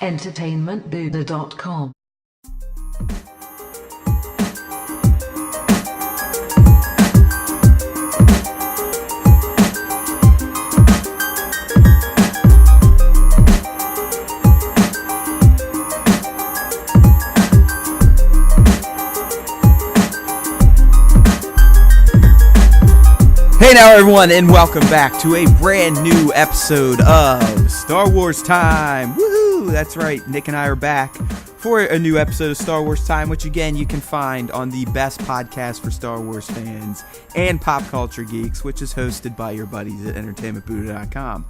entertainmentbuddha.com. Hey now everyone, and welcome back to a brand new episode of Star Wars Time. Woohoo! That's right, Nick and I are back for a new episode of Star Wars Time, which again you can find on the best podcast for Star Wars fans and pop culture geeks, which is hosted by your buddies at entertainmentbuddha.com.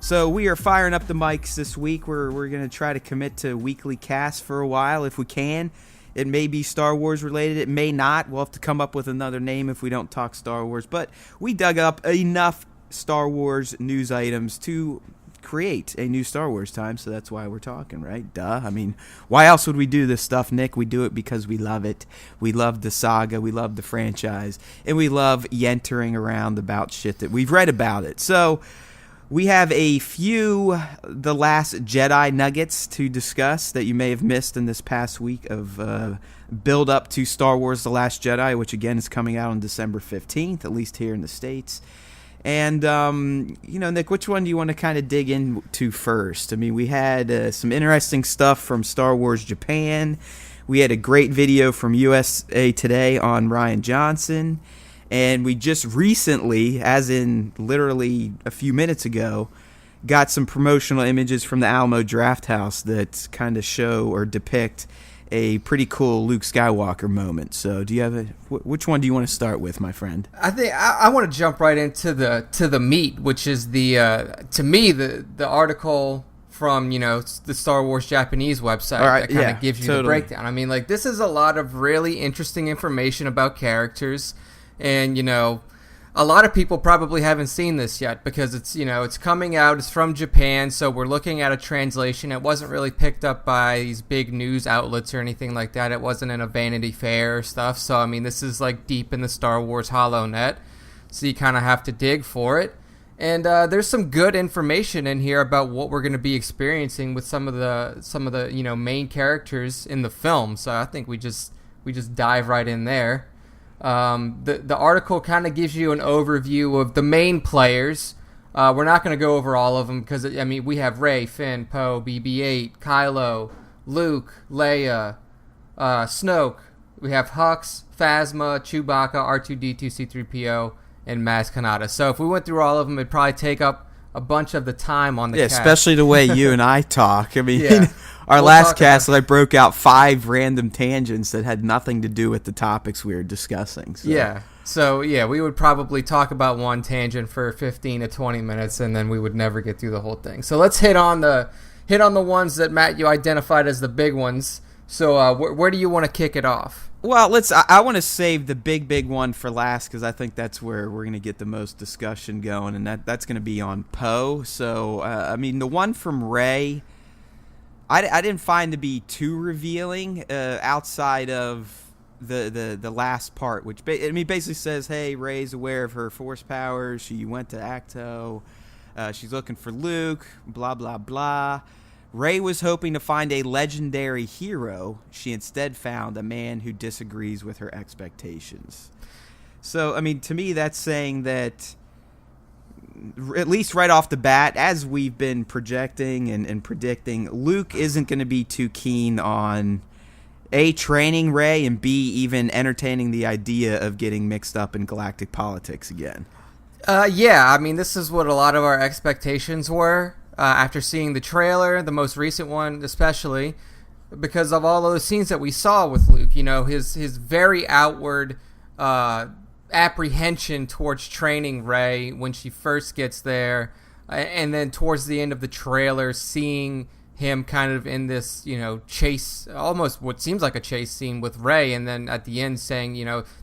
So we are firing up the mics this week. We're going to try to commit to weekly casts for a while if we can. It may be Star Wars related. It may not. We'll have to come up with another name if we don't talk Star Wars. But we dug up enough Star Wars news items to create a new Star Wars Time. So that's why we're talking, right? Duh. I mean, why else would we do this stuff, Nick? We do it because we love it. We love the saga. We love the franchise. And we love yentering around about shit that we've read about it. So we have a few The Last Jedi nuggets to discuss that you may have missed in this past week of build up to Star Wars The Last Jedi, which again is coming out on December 15th, at least here in the States. And, Nick, which one do you want to kind of dig into first? I mean, we had some interesting stuff from Star Wars Japan. We had a great video from USA Today on Rian Johnson. And we just recently, as in literally a few minutes ago, got some promotional images from the Alamo Drafthouse that kind of show or depict a pretty cool Luke Skywalker moment. So do you have which one do you want to start with, my friend? I think I want to jump right into the meat, which is the article from, the Star Wars Japanese website that kind of gives you the breakdown. I mean, this is a lot of really interesting information about characters. And, a lot of people probably haven't seen this yet because it's coming out. It's from Japan, so we're looking at a translation. It wasn't really picked up by these big news outlets or anything like that. It wasn't in a Vanity Fair or stuff. So, I mean, this is deep in the Star Wars HoloNet. So you kind of have to dig for it. And there's some good information in here about what we're going to be experiencing with some of the main characters in the film. So I think we just dive right in there. The article kind of gives you an overview of the main players. We're not going to go over all of them because, we have Rey, Finn, Poe, BB-8, Kylo, Luke, Leia, Snoke. We have Hux, Phasma, Chewbacca, R2-D2, C-3PO, and Maz Kanata. So if we went through all of them, it'd probably take up a bunch of the time on the cast. Especially the way you and I talk. I mean, our last cast, I broke out 5 random tangents that had nothing to do with the topics we were discussing. So. We would probably talk about one tangent for 15 to 20 minutes, and then we would never get through the whole thing. So let's hit on the ones that, Matt, you identified as the big ones. So where do you want to kick it off? Well, I want to save the big one for last because I think that's where we're going to get the most discussion going, and that's going to be on Poe. So, the one from Rey, I didn't find to be too revealing outside of the last part, which basically says, hey, Rey's aware of her force powers. She went to Acto. She's looking for Luke, blah, blah, blah. Rey was hoping to find a legendary hero. She instead found a man who disagrees with her expectations. So, to me, that's saying that, at least right off the bat, as we've been projecting and predicting, Luke isn't going to be too keen on, A, training Rey, and B, even entertaining the idea of getting mixed up in galactic politics again. This is what a lot of our expectations were. After seeing the trailer, the most recent one especially, because of all those scenes that we saw with Luke, his very outward apprehension towards training Rey when she first gets there, and then towards the end of the trailer, seeing him kind of in this, chase, almost what seems like a chase scene with Rey, and then at the end saying,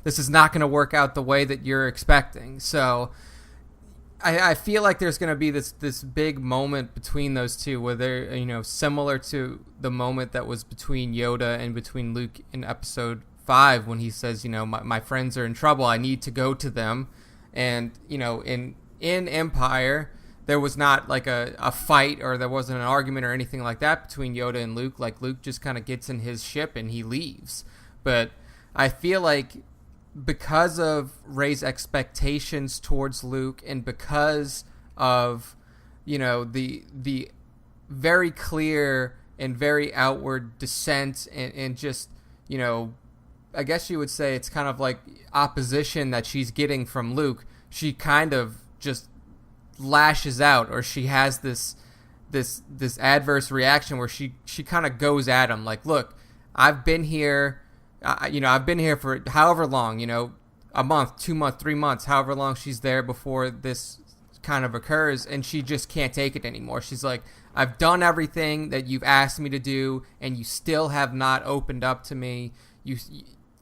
this is not going to work out the way that you're expecting. So I feel like there's going to be this big moment between those two where they're, similar to the moment that was between Yoda and between Luke in episode 5 when he says, my friends are in trouble. I need to go to them. And, in Empire, there was not like a fight, or there wasn't an argument or anything like that between Yoda and Luke. Like, Luke just kind of gets in his ship and he leaves. But I feel like because of Rey's expectations towards Luke, and because of, you know, the very clear and very outward dissent and just, you know, I guess you would say it's kind of like opposition that she's getting from Luke, she kind of just lashes out, or she has this adverse reaction where she kind of goes at him like, look, I've been here, I've been here for however long, a month, 2 months, 3 months, however long she's there before this kind of occurs, and she just can't take it anymore. She's like, I've done everything that you've asked me to do, and you still have not opened up to me.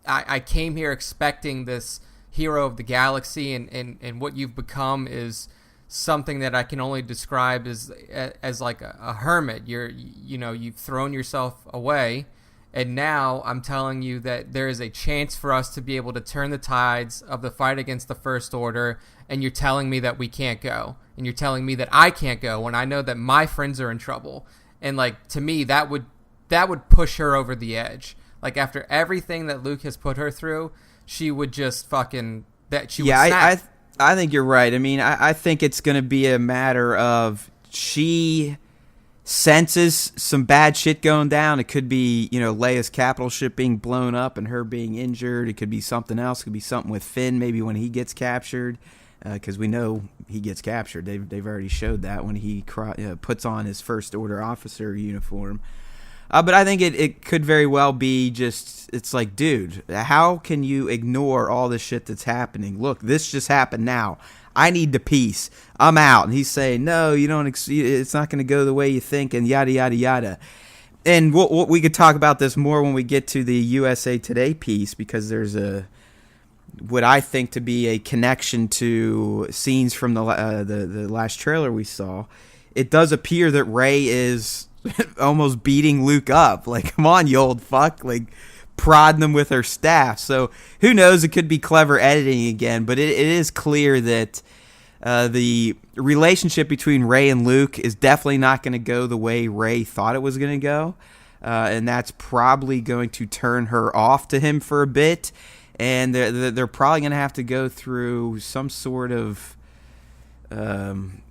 I came here expecting this hero of the galaxy, and what you've become is something that I can only describe as like a hermit. You've thrown yourself away, and now I'm telling you that there is a chance for us to be able to turn the tides of the fight against the First Order, and you're telling me that we can't go, and you're telling me that I can't go when I know that my friends are in trouble. And like, to me, that would push her over the edge. Like, after everything that Luke has put her through, she would just fucking would snap. I think you're right. I mean, I think it's going to be a matter of she senses some bad shit going down. It could be, Leia's capital ship being blown up and her being injured. It could be something else. It could be something with Finn, maybe when he gets captured, because we know he gets captured. They've already showed that when he puts on his First Order officer uniform. But I think it could very well be just, it's like, dude, how can you ignore all the shit that's happening? Look, this just happened now. I need the peace. I'm out. And he's saying, no, you don't. It's not going to go the way you think, and yada, yada, yada. And we could talk about this more when we get to the USA Today piece, because there's what I think to be a connection to scenes from the last trailer we saw. It does appear that Rey is almost beating Luke up. Like, come on, you old fuck. Like, prodding them with her staff. So who knows? It could be clever editing again, but it is clear that the relationship between Rey and Luke is definitely not going to go the way Rey thought it was going to go, and that's probably going to turn her off to him for a bit, and they're probably going to have to go through some sort of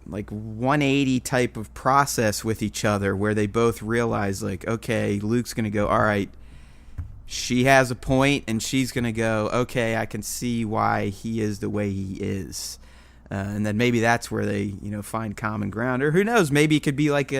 like 180 type of process with each other, where they both realize, like, okay, Luke's going to go, all right, she has a point, and she's going to go, okay, I can see why he is the way he is. And then maybe that's where they, find common ground. Or who knows, maybe it could be like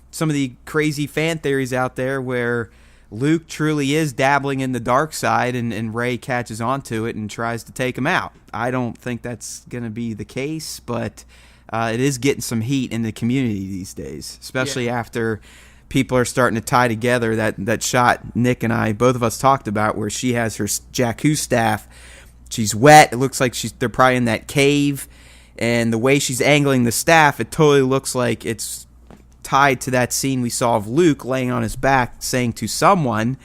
some of the crazy fan theories out there where Luke truly is dabbling in the dark side, and Rey catches onto it and tries to take him out. I don't think that's going to be the case, but it is getting some heat in the community these days, especially after people are starting to tie together that shot Nick and I, both of us, talked about, where she has her Jakku staff. She's wet. It looks like they're probably in that cave, and the way she's angling the staff, it totally looks like it's tied to that scene we saw of Luke laying on his back saying to someone,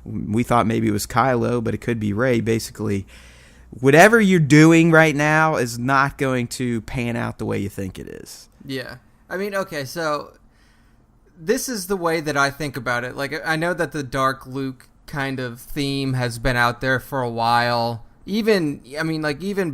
we thought maybe it was Kylo, but it could be Rey, basically, whatever you're doing right now is not going to pan out the way you think it is. Yeah. I mean, okay, so this is the way that I think about it. Like, I know that the Dark Luke kind of theme has been out there for a while. Even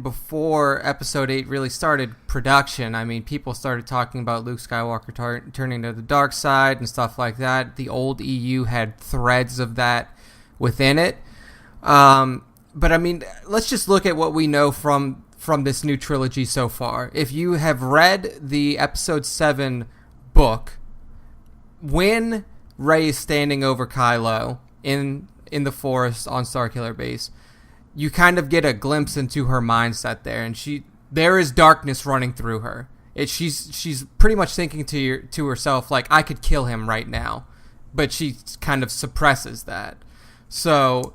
before Episode 8 really started production, I mean, people started talking about Luke Skywalker turning to the dark side and stuff like that. The old EU had threads of that within it. But I mean, let's just look at what we know from this new trilogy so far. If you have read the Episode 7 book, when Rey is standing over Kylo in the forest on Starkiller Base, you kind of get a glimpse into her mindset there, and there is darkness running through her. She's pretty much thinking to herself, like, I could kill him right now, but she kind of suppresses that. So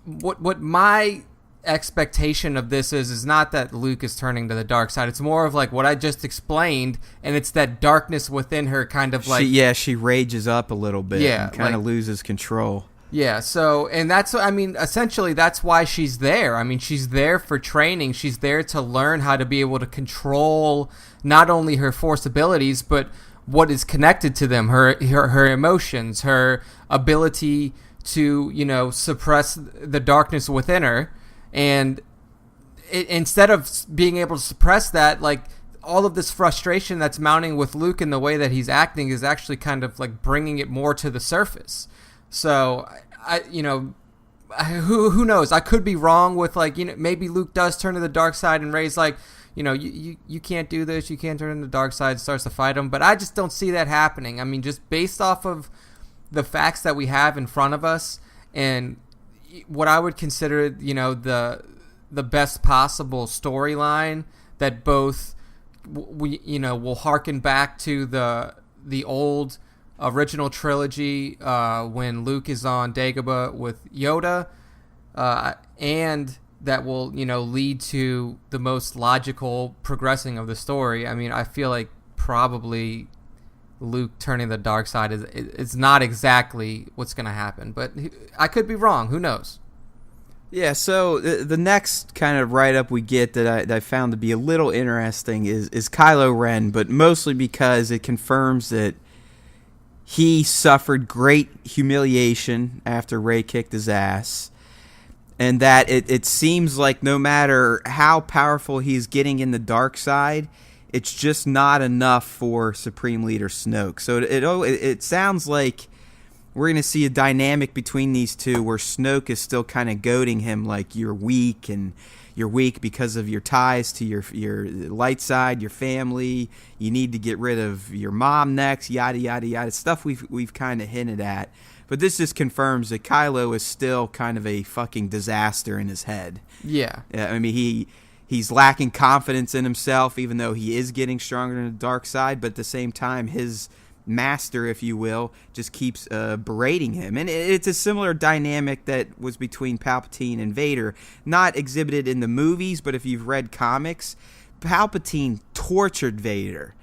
what my expectation of this is not that Luke is turning to the dark side. It's more of like what I just explained, and it's that darkness within her kind of like... She rages up a little bit and kind of loses control. Yeah, so, and that's, I mean, essentially that's why she's there. I mean, she's there for training. She's there to learn how to be able to control not only her Force abilities, but what is connected to them, her emotions, her ability to, you know, suppress the darkness within her. And instead of being able to suppress that, like, all of this frustration that's mounting with Luke and the way that he's acting is actually kind of like bringing it more to the surface. So, who knows? I could be wrong with, like, you know, maybe Luke does turn to the dark side and Rey's like, you know, you can't do this, you can't turn to the dark side, starts to fight him. But I just don't see that happening. I mean, just based off of the facts that we have in front of us and what I would consider, you know, the best possible storyline that both will harken back to the old original trilogy when Luke is on Dagobah with Yoda, and that will, you know, lead to the most logical progressing of the story. I mean, I feel like probably Luke turning the dark side is not exactly what's going to happen, but I could be wrong. Who knows? Yeah, so the next kind of write-up we get that I found to be a little interesting is Kylo Ren, but mostly because it confirms that he suffered great humiliation after Rey kicked his ass, and that it seems like no matter how powerful he's getting in the dark side, it's just not enough for Supreme Leader Snoke. So it sounds like we're going to see a dynamic between these two where Snoke is still kind of goading him like, you're weak, and you're weak because of your ties to your light side, your family. You need to get rid of your mom next, yada, yada, yada. Stuff we've kind of hinted at. But this just confirms that Kylo is still kind of a fucking disaster in his head. Yeah. I mean, he's lacking confidence in himself, even though he is getting stronger in the dark side. But at the same time, his master, if you will, just keeps berating him. And it's a similar dynamic that was between Palpatine and Vader. Not exhibited in the movies, but if you've read comics, Palpatine tortured Vader.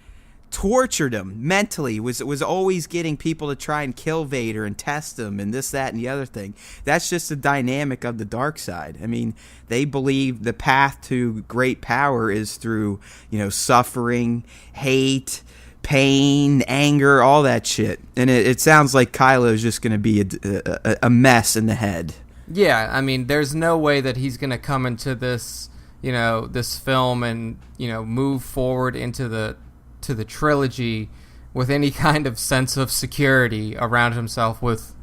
Tortured him mentally, was always getting people to try and kill Vader and test him and this, that, and the other thing. That's just the dynamic of the dark side. I mean, they believe the path to great power is through, you know, suffering, hate, pain, anger, all that shit. And it sounds like Kylo is just going to be a mess in the head. Yeah, I mean, there's no way that he's going to come into this, you know, this film and, you know, move forward into the trilogy with any kind of sense of security around himself with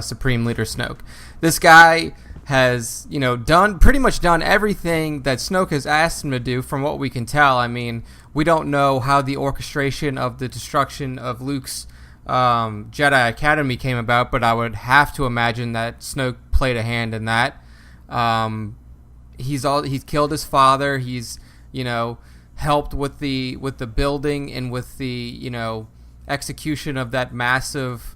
Supreme Leader Snoke. This guy has, you know, pretty much done everything that Snoke has asked him to do, from what we can tell. I mean, we don't know how the orchestration of the destruction of Luke's Jedi Academy came about, but I would have to imagine that Snoke played a hand in that. He's killed his father. He's, you know, helped with the building and with the, you know, execution of that massive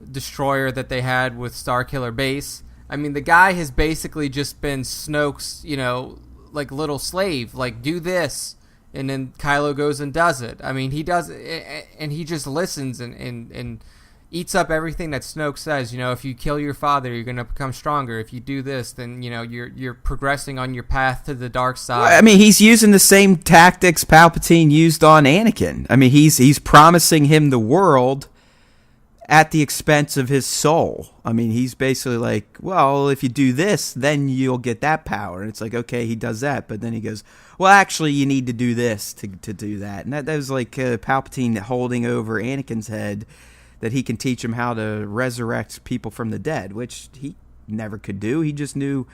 destroyer that they had with Starkiller Base. I mean, the guy has basically just been Snoke's, you know, like, little slave. Like, do this, and then Kylo goes and does it. I mean, he does, and he just listens and eats up everything that Snoke says. You know, if you kill your father, you're going to become stronger. If you do this, then, you know, you're progressing on your path to the dark side. Well, I mean, he's using the same tactics Palpatine used on Anakin. I mean, he's promising him the world at the expense of his soul. I mean, he's basically like, well, if you do this, then you'll get that power. And it's like, okay, he does that, but then he goes, well, actually, you need to do this to do that. And that was like Palpatine holding over Anakin's head, that he can teach him how to resurrect people from the dead, which he never could do. He just knew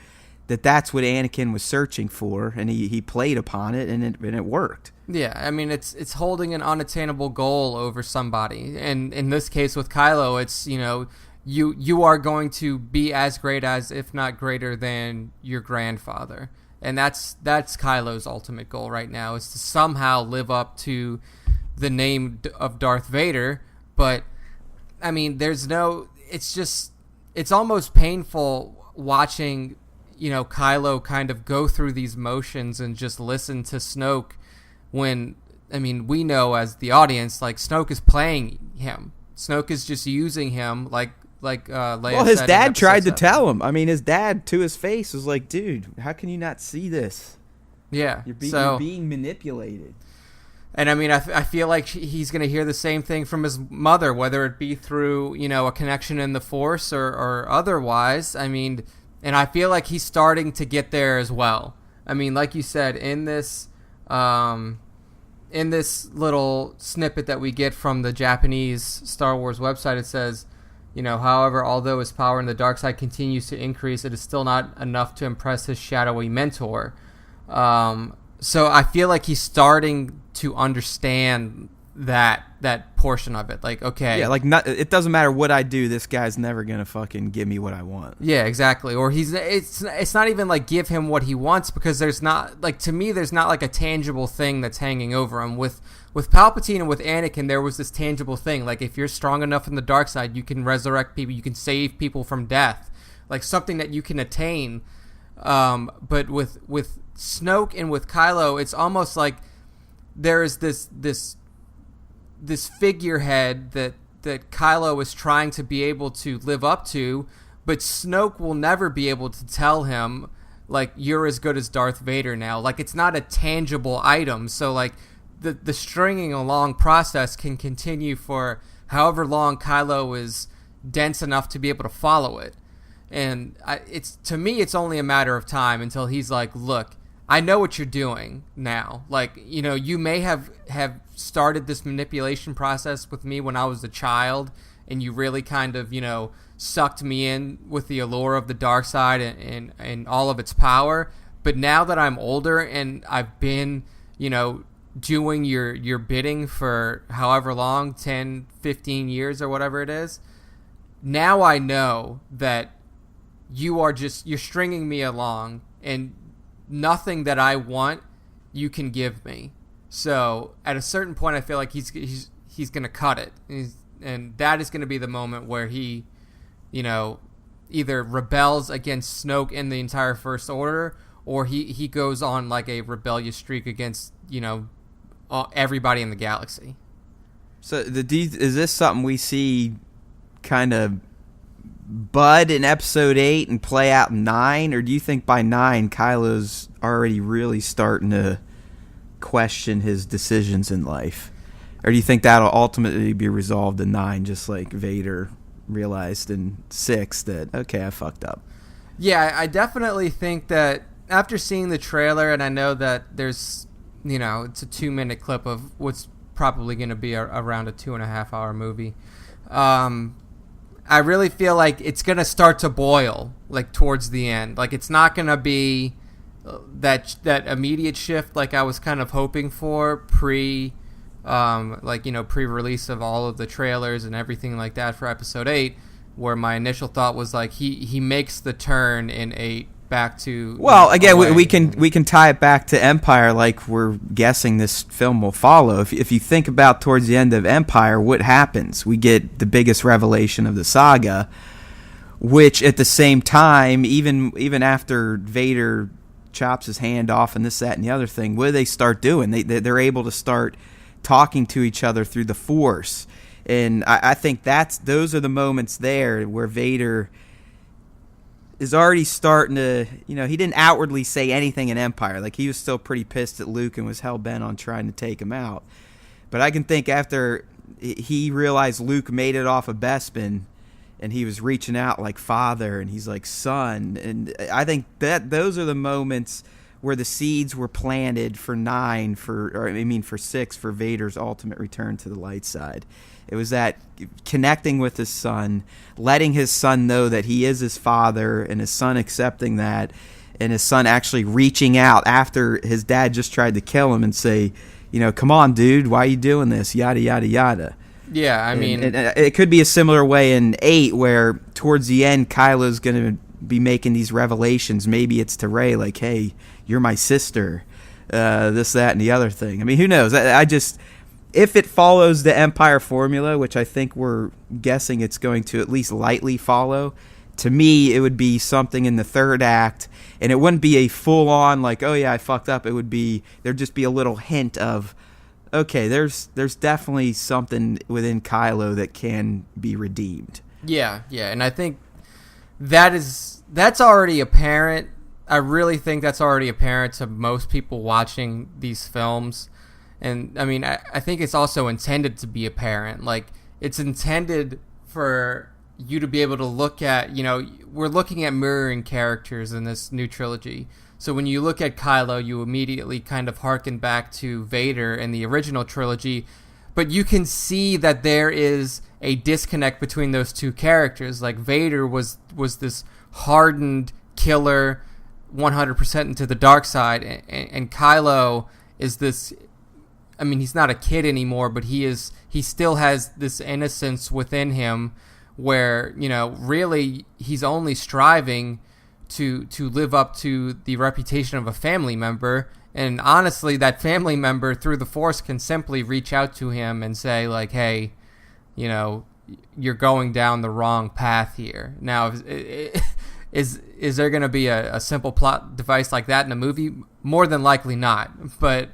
that that's what Anakin was searching for, and he played upon it, and it worked. Yeah, I mean, it's holding an unattainable goal over somebody, and in this case with Kylo, it's, you know, you are going to be as great as, if not greater than, your grandfather, and that's Kylo's ultimate goal right now, is to somehow live up to the name of Darth Vader. But I mean, it's almost painful watching, you know, Kylo kind of go through these motions and just listen to Snoke when, I mean, we know as the audience, like, Snoke is playing him. Snoke is just using him like Leia well, his said dad tried to tell him. I mean, his dad to his face was like, "Dude, how can you not see this? Yeah, you're being manipulated." And I mean, I feel like he's going to hear the same thing from his mother, whether it be through, a connection in the Force or otherwise. I mean, and I feel like he's starting to get there as well. I mean, like you said, in this little snippet that we get from the Japanese Star Wars website, it says, however, although his power in the dark side continues to increase, it is still not enough to impress his shadowy mentor. So I feel like he's starting to understand that portion of it. Like, okay. Yeah, it doesn't matter what I do, this guy's never going to fucking give me what I want. Yeah, exactly. Or it's not even like give him what he wants, because there's not, like, to me, there's not like a tangible thing that's hanging over him. With Palpatine and with Anakin, there was this tangible thing. Like, if you're strong enough in the dark side, you can resurrect people, you can save people from death. Like, something that you can attain. But with Snoke and with Kylo, it's almost like there is this figurehead that Kylo is trying to be able to live up to, but Snoke will never be able to tell him, like, you're as good as Darth Vader now. Like, it's not a tangible item, so like the stringing along process can continue for however long Kylo is dense enough to be able to follow it. And to me, it's only a matter of time until he's like, look, I know what you're doing now. Like, you may have started this manipulation process with me when I was a child, and you really kind of, sucked me in with the allure of the dark side and all of its power. But now that I'm older and I've been, doing your bidding for however long, 10, 15 years or whatever it is, now I know that you're stringing me along, and nothing that I want you can give me. So at a certain point, I feel like he's going to cut it, and that is going to be the moment where he, either rebels against Snoke and the entire First Order, or he goes on like a rebellious streak against everybody in the galaxy. So is this something we see kind of bud in episode 8 and play out in 9, or do you think by 9 Kylo's already really starting to question his decisions in life? Or do you think that'll ultimately be resolved in 9, just like Vader realized in 6 that, okay, I fucked up? Yeah, I definitely think that after seeing the trailer, and I know that there's, it's a 2-minute clip of what's probably going to be around a 2.5-hour movie. I really feel like it's going to start to boil, like, towards the end. Like, it's not going to be that immediate shift like I was kind of hoping for pre-release of all of the trailers and everything like that for episode 8, where my initial thought was, like, he makes the turn in 8 back to... Well, again, we can tie it back to Empire, like we're guessing this film will follow. If you think about towards the end of Empire, what happens? We get the biggest revelation of the saga, which at the same time, even after Vader chops his hand off and this, that, and the other thing, what do they start doing? They're able to start talking to each other through the Force. And I think those are the moments there where Vader is already starting to, he didn't outwardly say anything in Empire. Like, he was still pretty pissed at Luke and was hell-bent on trying to take him out. But I can think after he realized Luke made it off of Bespin, and he was reaching out like father, and he's like son. And I think that those are the moments where the seeds were planted for 6, for Vader's ultimate return to the light side. It was that connecting with his son, letting his son know that he is his father, and his son accepting that, and his son actually reaching out after his dad just tried to kill him and say, come on, dude, why are you doing this? Yada, yada, yada. Yeah, I mean... And it could be a similar way in 8, where towards the end, Kylo's going to be making these revelations. Maybe it's to Rey, like, hey, you're my sister, this, that, and the other thing. I mean, who knows? I just... If it follows the Empire formula, which I think we're guessing it's going to at least lightly follow, to me, it would be something in the 3rd act, and it wouldn't be a full-on, like, oh yeah, I fucked up. It would be, there'd just be a little hint of, okay, there's definitely something within Kylo that can be redeemed. Yeah, and I think that's already apparent. I really think that's already apparent to most people watching these films. And I mean, I think it's also intended to be apparent. Like, it's intended for you to be able to look at, we're looking at mirroring characters in this new trilogy. So when you look at Kylo, you immediately kind of harken back to Vader in the original trilogy, but you can see that there is a disconnect between those two characters. Like, Vader was this hardened killer, 100% into the dark side, and Kylo is this. I mean, he's not a kid anymore, but he still has this innocence within him, where really he's only striving to live up to the reputation of a family member. And honestly, that family member through the Force can simply reach out to him and say, like, hey, you're going down the wrong path here. Now, is there going to be a simple plot device like that in a movie? More than likely not. But,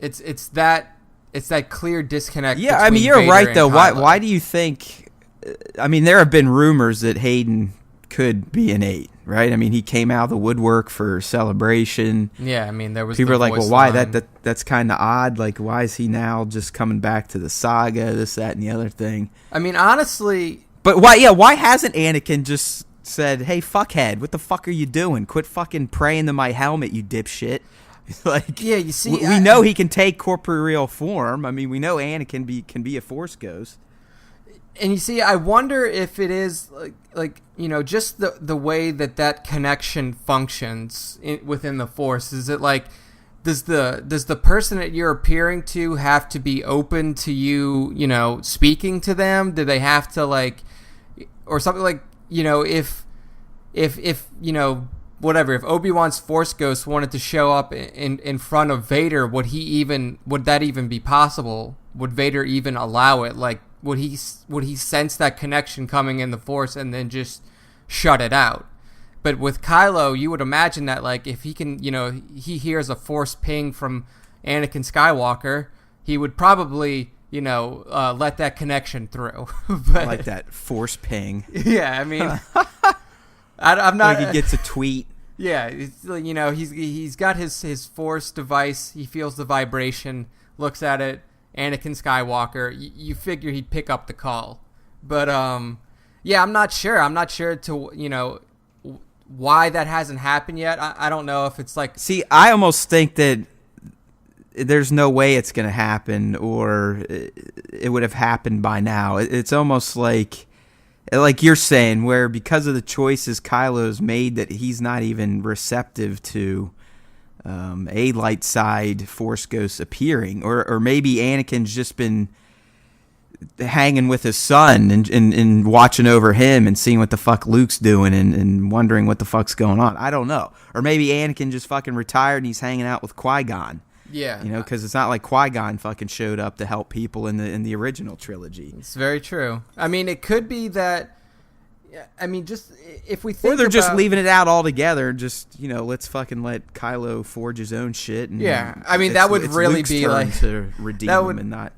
it's that clear disconnect. Yeah, I mean, you're Vader right, though. Kylo. Why do you think... I mean, there have been rumors that Hayden could be an 8, right? I mean, he came out of the woodwork for Celebration. Yeah, I mean, there was people the are like, voice well, why line. that's kind of odd. Like, why is he now just coming back to the saga, this, that, and the other thing? I mean, honestly, but why hasn't Anakin just said, hey, fuckhead, what the fuck are you doing? Quit fucking praying to my helmet, you dipshit. Like, yeah, you see, we know he can take corporeal form. I mean, we know Anakin can be a Force ghost. And you see, I wonder if it is like just the way that connection functions within the Force. Is it like, does the person that you're appearing to have to be open to you, speaking to them? Do they have to, like, or something like, if whatever, if Obi-Wan's Force ghost wanted to show up in front of Vader, would that even be possible? Would Vader even allow it? Like, would he sense that connection coming in the Force and then just shut it out? But with Kylo, you would imagine that, like, if he can, he hears a Force ping from Anakin Skywalker, he would probably, let that connection through. But, I like that Force ping. Yeah, I mean, I'm not. Like, he gets a tweet. Yeah, he's got his Force device. He feels the vibration, looks at it. Anakin Skywalker, you figure he'd pick up the call. But, yeah, I'm not sure. I'm not sure to, why that hasn't happened yet. I don't know if it's like... See, I almost think that there's no way it's going to happen, or it would have happened by now. It's almost like you're saying, where because of the choices Kylo's made, that he's not even receptive to... a light side Force ghost appearing, or maybe Anakin's just been hanging with his son and watching over him and seeing what the fuck Luke's doing and wondering what the fuck's going on. I don't know. Or maybe Anakin just fucking retired and he's hanging out with Qui-Gon. Yeah, because it's not like Qui-Gon fucking showed up to help people in the original trilogy. It's very true. I mean, it could be that. I mean, just if we think, or they're just leaving it out altogether. Just let's fucking let Kylo forge his own shit. And yeah, I mean that would really Luke's be turn like to redeem him and not.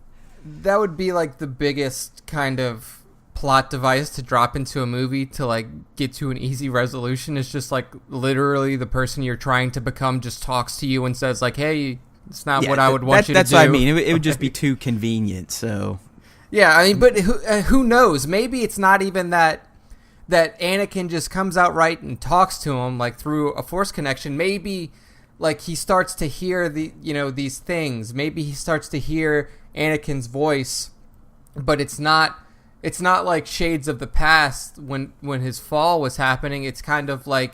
That would be like the biggest kind of plot device to drop into a movie to like get to an easy resolution. It's just like literally the person you're trying to become just talks to you and says like, "Hey, it's not what I would want you to do." That's what I mean. It would just be too convenient. So yeah, I mean, but who knows? Maybe it's not even that Anakin just comes out right and talks to him like through a Force connection. Maybe like he starts to hear these things. Maybe he starts to hear Anakin's voice, but it's not like Shades of the Past when his fall was happening. It's kind of like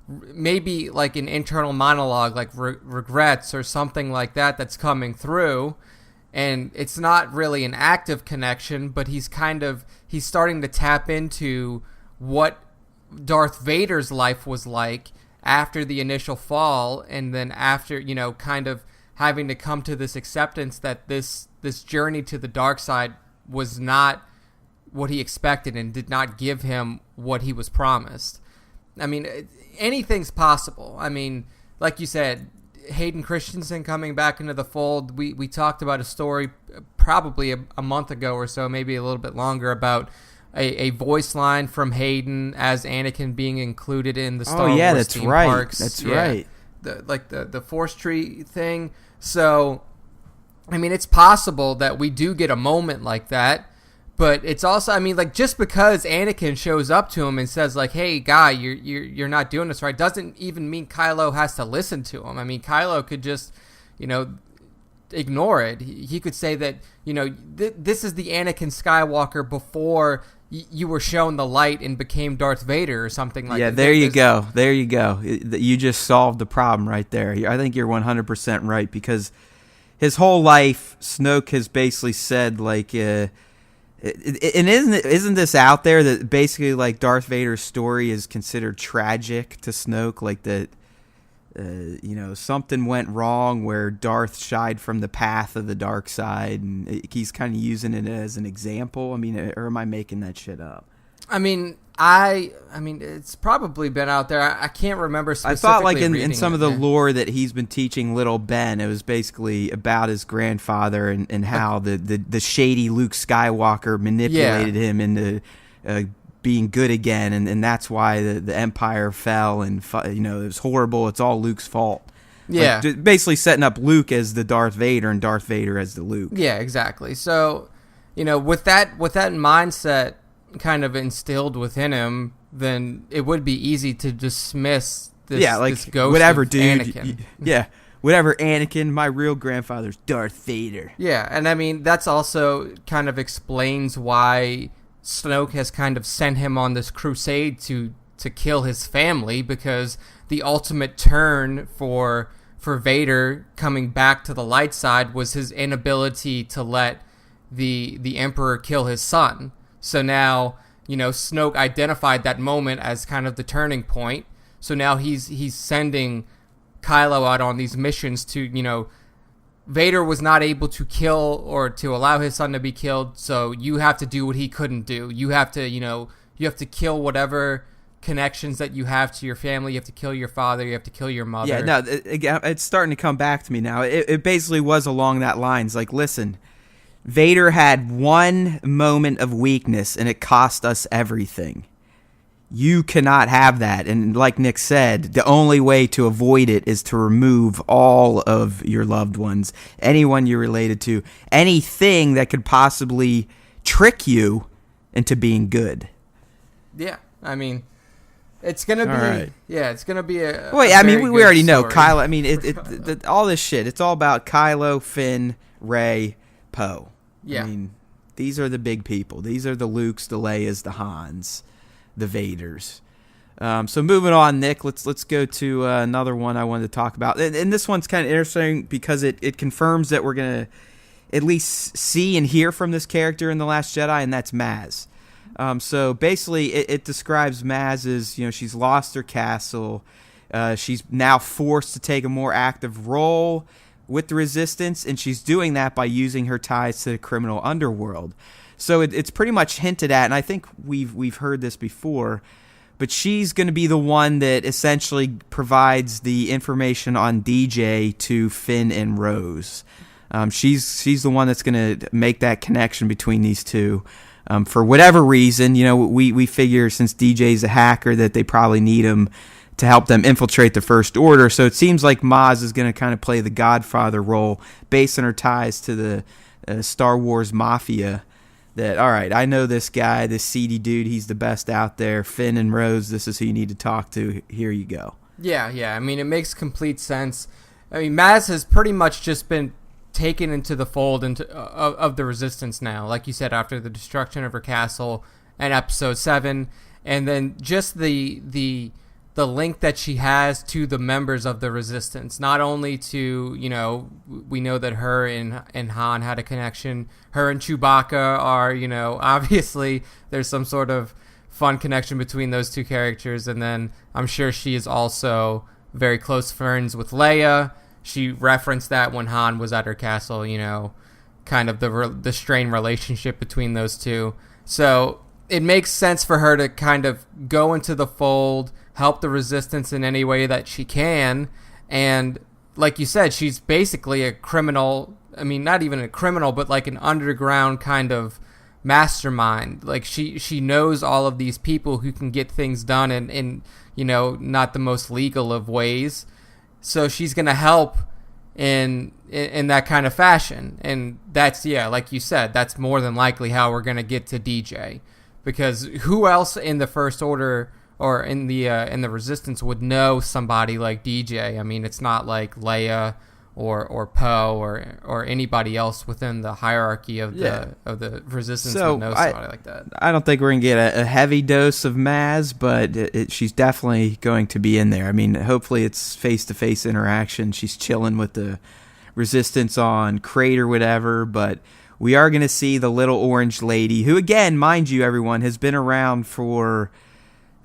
maybe like an internal monologue, like regrets or something like that that's coming through. And it's not really an active connection, but he's starting to tap into what Darth Vader's life was like after the initial fall, and then after, kind of having to come to this acceptance that this journey to the dark side was not what he expected and did not give him what he was promised. I mean, anything's possible. I mean, like you said, Hayden Christensen coming back into the fold. We talked about a story probably a month ago or so, maybe a little bit longer, about a voice line from Hayden as Anakin being included in the Star Wars that's theme right. parks. That's right. The Force tree thing. So, I mean, it's possible that we do get a moment like that. But it's also, I mean, like, just because Anakin shows up to him and says, like, hey, guy, you're not doing this right, doesn't even mean Kylo has to listen to him. I mean, Kylo could just, ignore it. He could say that, this is the Anakin Skywalker before you were shown the light and became Darth Vader or something like that. Yeah, there you go. There you go. You just solved the problem right there. I think you're 100% right, because his whole life, Snoke has basically said, like, and isn't this out there that basically, like, Darth Vader's story is considered tragic to Snoke, like that something went wrong where Darth shied from the path of the dark side, and he's kind of using it as an example. I mean, or am I making that shit up? I mean, it's probably been out there. I can't remember specifically. I thought, like, in some of the lore that he's been teaching little Ben, it was basically about his grandfather and how the shady Luke Skywalker manipulated him into being good again, and that's why the Empire fell, and it was horrible. It's all Luke's fault. Yeah, like, basically setting up Luke as the Darth Vader and Darth Vader as the Luke. Yeah, exactly. So, with that mindset kind of instilled within him, then it would be easy to dismiss this, this ghost whatever, of dude. Anakin. Whatever, Anakin, my real grandfather's Darth Vader. Yeah, and I mean, that's also kind of explains why Snoke has kind of sent him on this crusade to kill his family, because the ultimate turn for Vader coming back to the light side was his inability to let the Emperor kill his son. So now, Snoke identified that moment as kind of the turning point. So now he's sending Kylo out on these missions to, Vader was not able to kill or to allow his son to be killed, so you have to do what he couldn't do. You have to kill whatever connections that you have to your family. You have to kill your father. You have to kill your mother. Yeah, no, it's starting to come back to me now. It basically was along that lines. Like, listen, Vader had one moment of weakness, and it cost us everything. You cannot have that. And like Nick said, the only way to avoid it is to remove all of your loved ones, anyone you're related to, anything that could possibly trick you into being good. Yeah, I mean, it's going to be... Right. Yeah, it's going to be a... Wait, I mean, we already know Kylo. I mean, all this shit, it's all about Kylo, Finn, Rey, Poe. Yeah. I mean, these are the big people. These are the Lukes, the Leias, the Hans, the Vaders. So moving on, Nick, let's go to another one I wanted to talk about. And this one's kind of interesting because it confirms that we're going to at least see and hear from this character in The Last Jedi, and that's Maz. So basically, it describes Maz as, she's lost her castle. She's now forced to take a more active role with the Resistance, and she's doing that by using her ties to the criminal underworld. So it's pretty much hinted at, and I think we've heard this before, but she's going to be the one that essentially provides the information on DJ to Finn and Rose. She's the one that's going to make that connection between these two. For whatever reason, we figure since DJ's a hacker that they probably need him to help them infiltrate the First Order. So it seems like Maz is going to kind of play the Godfather role based on her ties to the Star Wars Mafia. That, all right, I know this guy, this seedy dude, he's the best out there. Finn and Rose, this is who you need to talk to. Here you go. Yeah. I mean, it makes complete sense. I mean, Maz has pretty much just been taken into the fold of the Resistance now, like you said, after the destruction of her castle in Episode 7, and then just the link that she has to the members of the Resistance, not only to, we know that her and Han had a connection. Her and Chewbacca are, obviously there's some sort of fun connection between those two characters. And then I'm sure she is also very close friends with Leia. She referenced that when Han was at her castle, kind of the strained relationship between those two. So it makes sense for her to kind of go into the fold, help the Resistance in any way that she can. And like you said, she's basically a criminal. I mean, not even a criminal, but like an underground kind of mastermind. Like she knows all of these people who can get things done in not the most legal of ways. So she's gonna help in that kind of fashion, and that's like you said, that's more than likely how we're gonna get to DJ, because who else in the First Order or in the Resistance would know somebody like DJ? I mean, it's not like Leia or Poe or anybody else within the hierarchy of the Resistance would know somebody like that. I don't think we're gonna get a heavy dose of Maz, but she's definitely going to be in there. I mean, hopefully it's face-to-face interaction. She's chilling with the Resistance on Crate or whatever, but we are going to see the little orange lady, who, again, mind you, everyone, has been around for,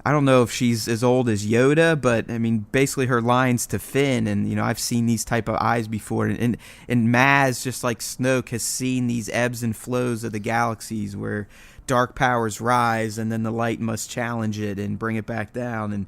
I don't know if she's as old as Yoda, but, I mean, basically her lines to Finn, and, I've seen these type of eyes before, and Maz, just like Snoke, has seen these ebbs and flows of the galaxies where dark powers rise, and then the light must challenge it and bring it back down, and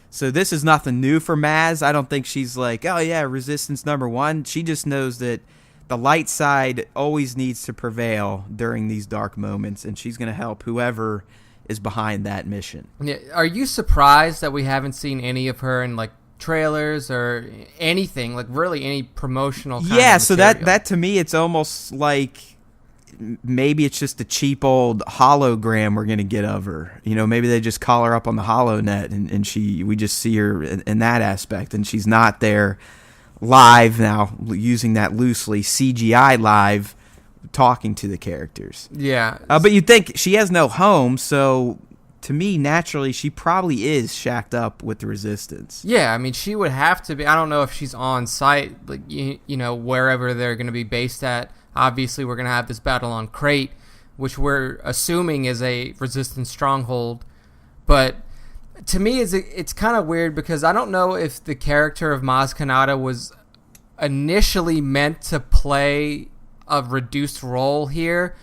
so this is nothing new for Maz. I don't think she's like, oh yeah, Resistance #1. She just knows that the light side always needs to prevail during these dark moments, and she's going to help whoever is behind that mission. Yeah. Are you surprised that we haven't seen any of her in like trailers or anything, like really any promotional kind of material? So that to me, it's almost like maybe it's just a cheap old hologram we're going to get of her. Maybe they just call her up on the HoloNet and we just see her in that aspect, and she's not there live now, using that loosely, CGI live, talking to the characters. Yeah. But you'd think she has no home, so to me, naturally, she probably is shacked up with the Resistance. Yeah, I mean, she would have to be. I don't know if she's on site, like, wherever they're going to be based at. Obviously, we're going to have this battle on Crate, which we're assuming is a Resistance stronghold. But to me, it's kind of weird, because I don't know if the character of Maz Kanata was initially meant to play a reduced role here.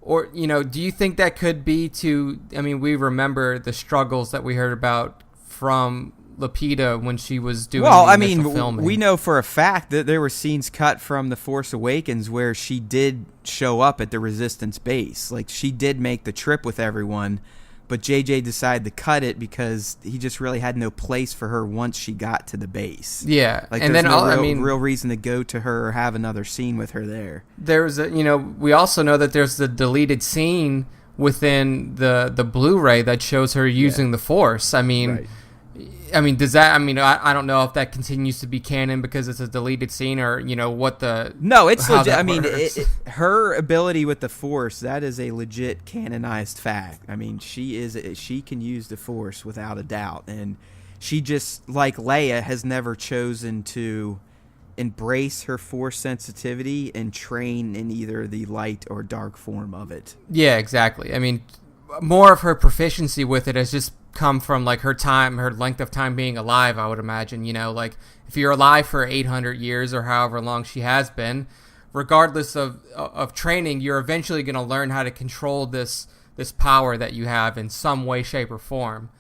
Or, do you think that could be we remember the struggles that we heard about from Lapita when she was doing filming. We know for a fact that there were scenes cut from The Force Awakens where she did show up at the Resistance base. Like, she did make the trip with everyone, but JJ decided to cut it because he just really had no place for her once she got to the base. Yeah. Like, and there's no real reason to go to her or have another scene with her there. There's we also know that there's the deleted scene within the Blu-ray that shows her using the Force. Right. Does that? I don't know if that continues to be canon because it's a deleted scene, or what the. No, it's legit. Her ability with the Force, that is a legit canonized fact. She can use the Force without a doubt, and she, just like Leia, has never chosen to embrace her Force sensitivity and train in either the light or dark form of it. Yeah, exactly. More of her proficiency with it has just come from like her length of time being alive, I would imagine. Like, if you're alive for 800 years or however long she has been, regardless of training, you're eventually going to learn how to control this power that you have in some way, shape, or form.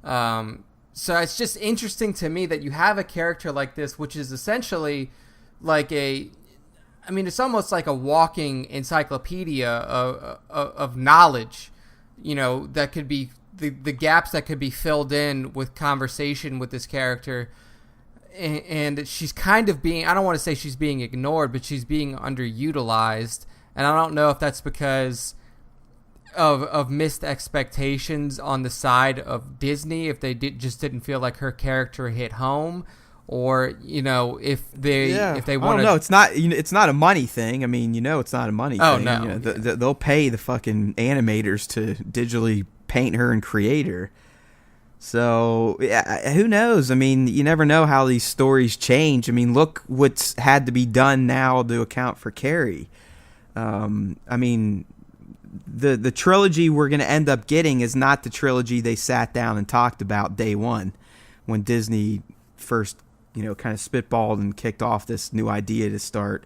So it's just interesting to me that you have a character like this, which is essentially like it's almost like a walking encyclopedia of knowledge. That could be the gaps that could be filled in with conversation with this character, and she's kind of being, I don't want to say she's being ignored, but she's being underutilized, and I don't know if that's because of missed expectations on the side of Disney, if they just didn't feel like her character hit home, or if they want to. I don't know. It's not a money thing. It's not a money thing. Oh no, they'll pay the fucking animators to digitally paint her and create her. So who knows? You never know how these stories change. Look what's had to be done now to account for Carrie. The trilogy we're going to end up getting is not the trilogy they sat down and talked about day one when Disney first kind of spitballed and kicked off this new idea to start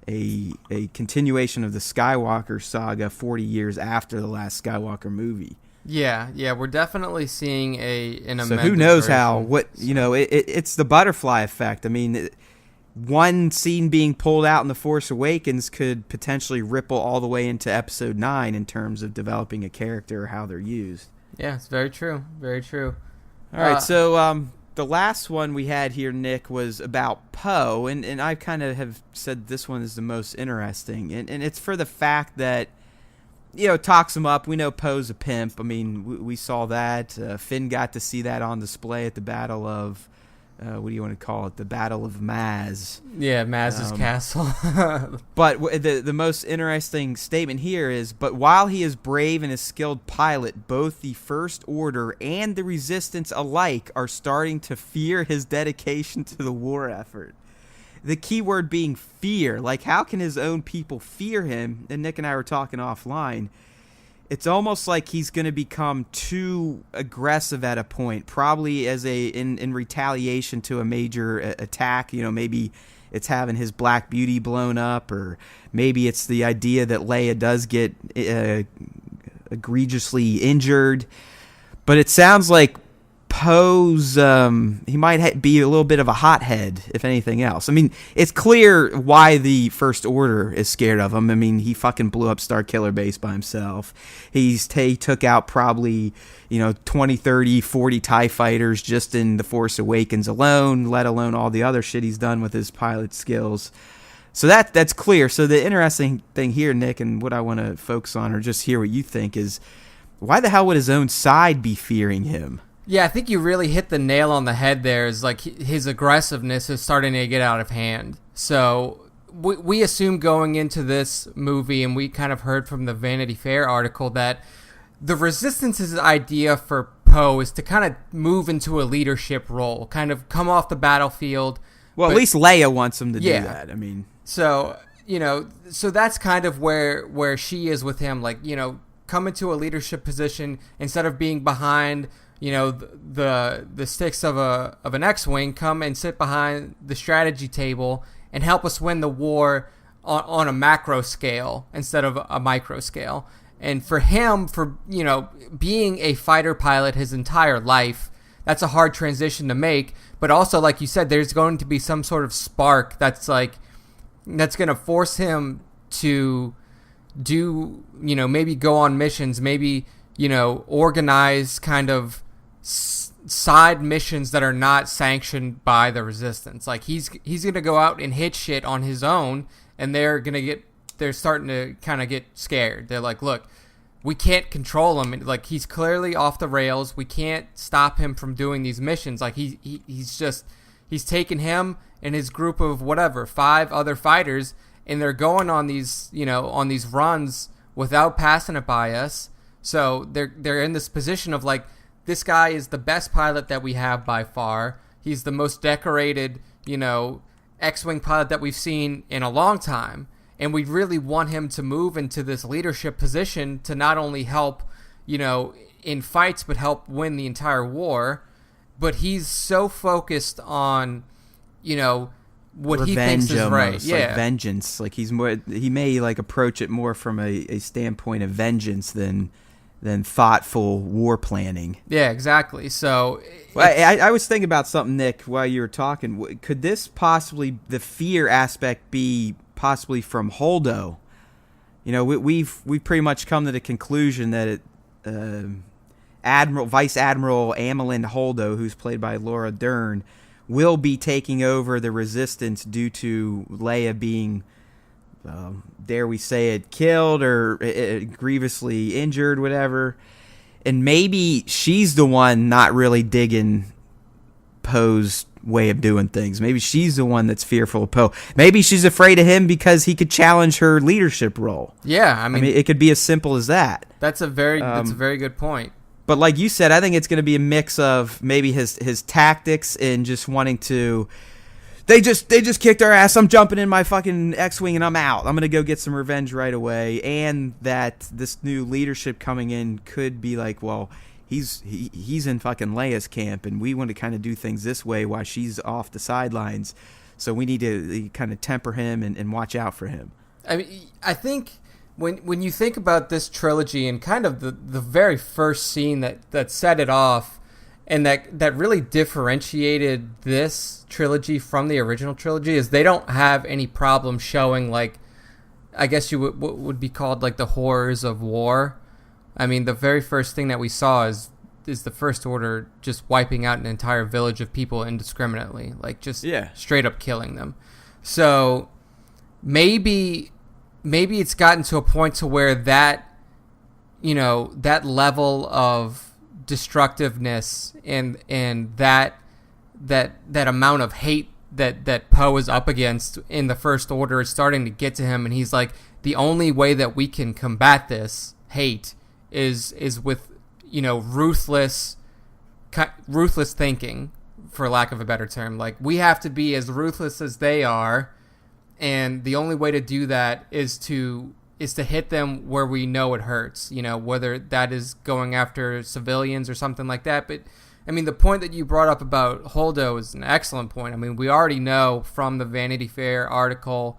a continuation of the Skywalker saga 40 years after the last Skywalker movie. Yeah, we're definitely seeing an amended So who knows version. it's the butterfly effect. one scene being pulled out in The Force Awakens could potentially ripple all the way into Episode 9 in terms of developing a character or how they're used. Yeah, it's very true. Very true. All right, so the last one we had here, Nick, was about Poe, and I kind of have said this one is the most interesting, and it's for the fact that, talks him up. We know Poe's a pimp. I mean, we saw that. Finn got to see that on display at the Battle of, what do you want to call it? The Battle of Maz. Yeah, Maz's castle. But the most interesting statement here is, but while he is brave and a skilled pilot, both the First Order and the Resistance alike are starting to fear his dedication to the war effort. The key word being fear. Like, how can his own people fear him? And Nick and I were talking offline. It's almost like he's going to become too aggressive at a point, probably as in retaliation to a major attack. Maybe it's having his Black Beauty blown up, or maybe it's the idea that Leia does get egregiously injured. But it sounds like Poe's, he might be a little bit of a hothead, if anything else. I mean, it's clear why the First Order is scared of him. I mean, he fucking blew up Starkiller Base by himself. He took out probably, 20, 30, 40 TIE fighters just in The Force Awakens alone, let alone all the other shit he's done with his pilot skills. So that's clear. So the interesting thing here, Nick, and what I want to focus on, or just hear what you think, is why the hell would his own side be fearing him? Yeah, I think you really hit the nail on the head there. Is like his aggressiveness is starting to get out of hand. So we assume going into this movie, and we kind of heard from the Vanity Fair article, that the Resistance's idea for Poe is to kind of move into a leadership role, kind of come off the battlefield. Well, at least Leia wants him to do that. I mean, so so that's kind of where she is with him. Like, come into a leadership position instead of being behind, the sticks of an X-wing. Come and sit behind the strategy table and help us win the war on a macro scale instead of a micro scale. And for him, being a fighter pilot his entire life, that's a hard transition to make. But also, like you said, there's going to be some sort of spark that's going to force him to do, maybe go on missions, maybe, organize kind of side missions that are not sanctioned by the Resistance. Like, he's going to go out and hit shit on his own, and they're starting to kind of get scared. They're like, look, we can't control him. Like, he's clearly off the rails. We can't stop him from doing these missions. Like, he's taken him and his group of 5 other fighters, and they're going on these, on these runs without passing it by us. So they're in this position of like, this guy is the best pilot that we have by far. He's the most decorated, X-Wing pilot that we've seen in a long time. And we really want him to move into this leadership position to not only help, in fights, but help win the entire war. But he's so focused on, what revenge, he thinks is right. Almost, like vengeance. Like he may like approach it more from a standpoint of vengeance than thoughtful war planning. Yeah, exactly. So I was thinking about something, Nick, while you were talking. Could this possibly, the fear aspect, be possibly from Holdo? We've pretty much come to the conclusion that Vice Admiral Amilyn Holdo, who's played by Laura Dern, will be taking over the Resistance due to Leia being, dare we say it, killed or grievously injured, whatever. And maybe she's the one not really digging Poe's way of doing things. Maybe she's the one that's fearful of Poe. Maybe she's afraid of him because he could challenge her leadership role. Yeah, I mean it could be as simple as that. That's a very good point. But like you said, I think it's going to be a mix of maybe his tactics and just wanting to. They just kicked our ass. I'm jumping in my fucking X-wing and I'm out. I'm going to go get some revenge right away. And that this new leadership coming in could be like, well, he's in fucking Leia's camp, and we want to kind of do things this way while she's off the sidelines. So we need to kind of temper him and watch out for him. I mean, I think when you think about this trilogy and kind of the very first scene that set it off and that really differentiated this trilogy from the original trilogy is they don't have any problem showing, like, I guess you would be called like the horrors of war. I mean, the very first thing that we saw is the First Order just wiping out an entire village of people indiscriminately, like just straight up killing them. So maybe it's gotten to a point to where that, you know, that level of destructiveness and that amount of hate that Poe is up against in the First Order is starting to get to him, and he's like, the only way that we can combat this hate is with, you know, ruthless thinking, for lack of a better term. Like, we have to be as ruthless as they are, and the only way to do that is to hit them where we know it hurts, you know, whether that is going after civilians or something like that. But I mean, the point that you brought up about Holdo is an excellent point. I mean, we already know from the Vanity Fair article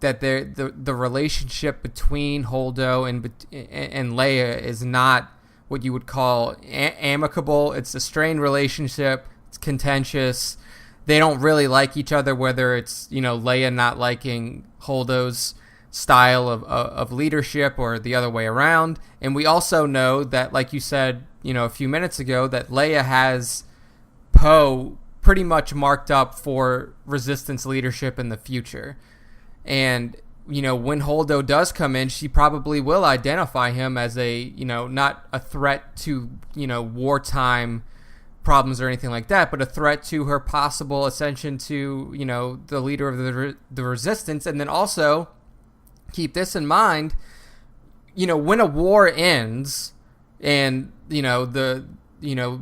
that the relationship between Holdo and Leia is not what you would call amicable. It's a strained relationship. It's contentious. They don't really like each other, whether it's, you know, Leia not liking Holdo's style of leadership or the other way around. And we also know that, like you said, you know, a few minutes ago, that Leia has Poe pretty much marked up for Resistance leadership in the future. And, you know, when Holdo does come in, she probably will identify him as a, you know, not a threat to, you know, wartime problems or anything like that, but a threat to her possible ascension to, you know, the leader of the Resistance. And then also keep this in mind, you know, when a war ends and, you know,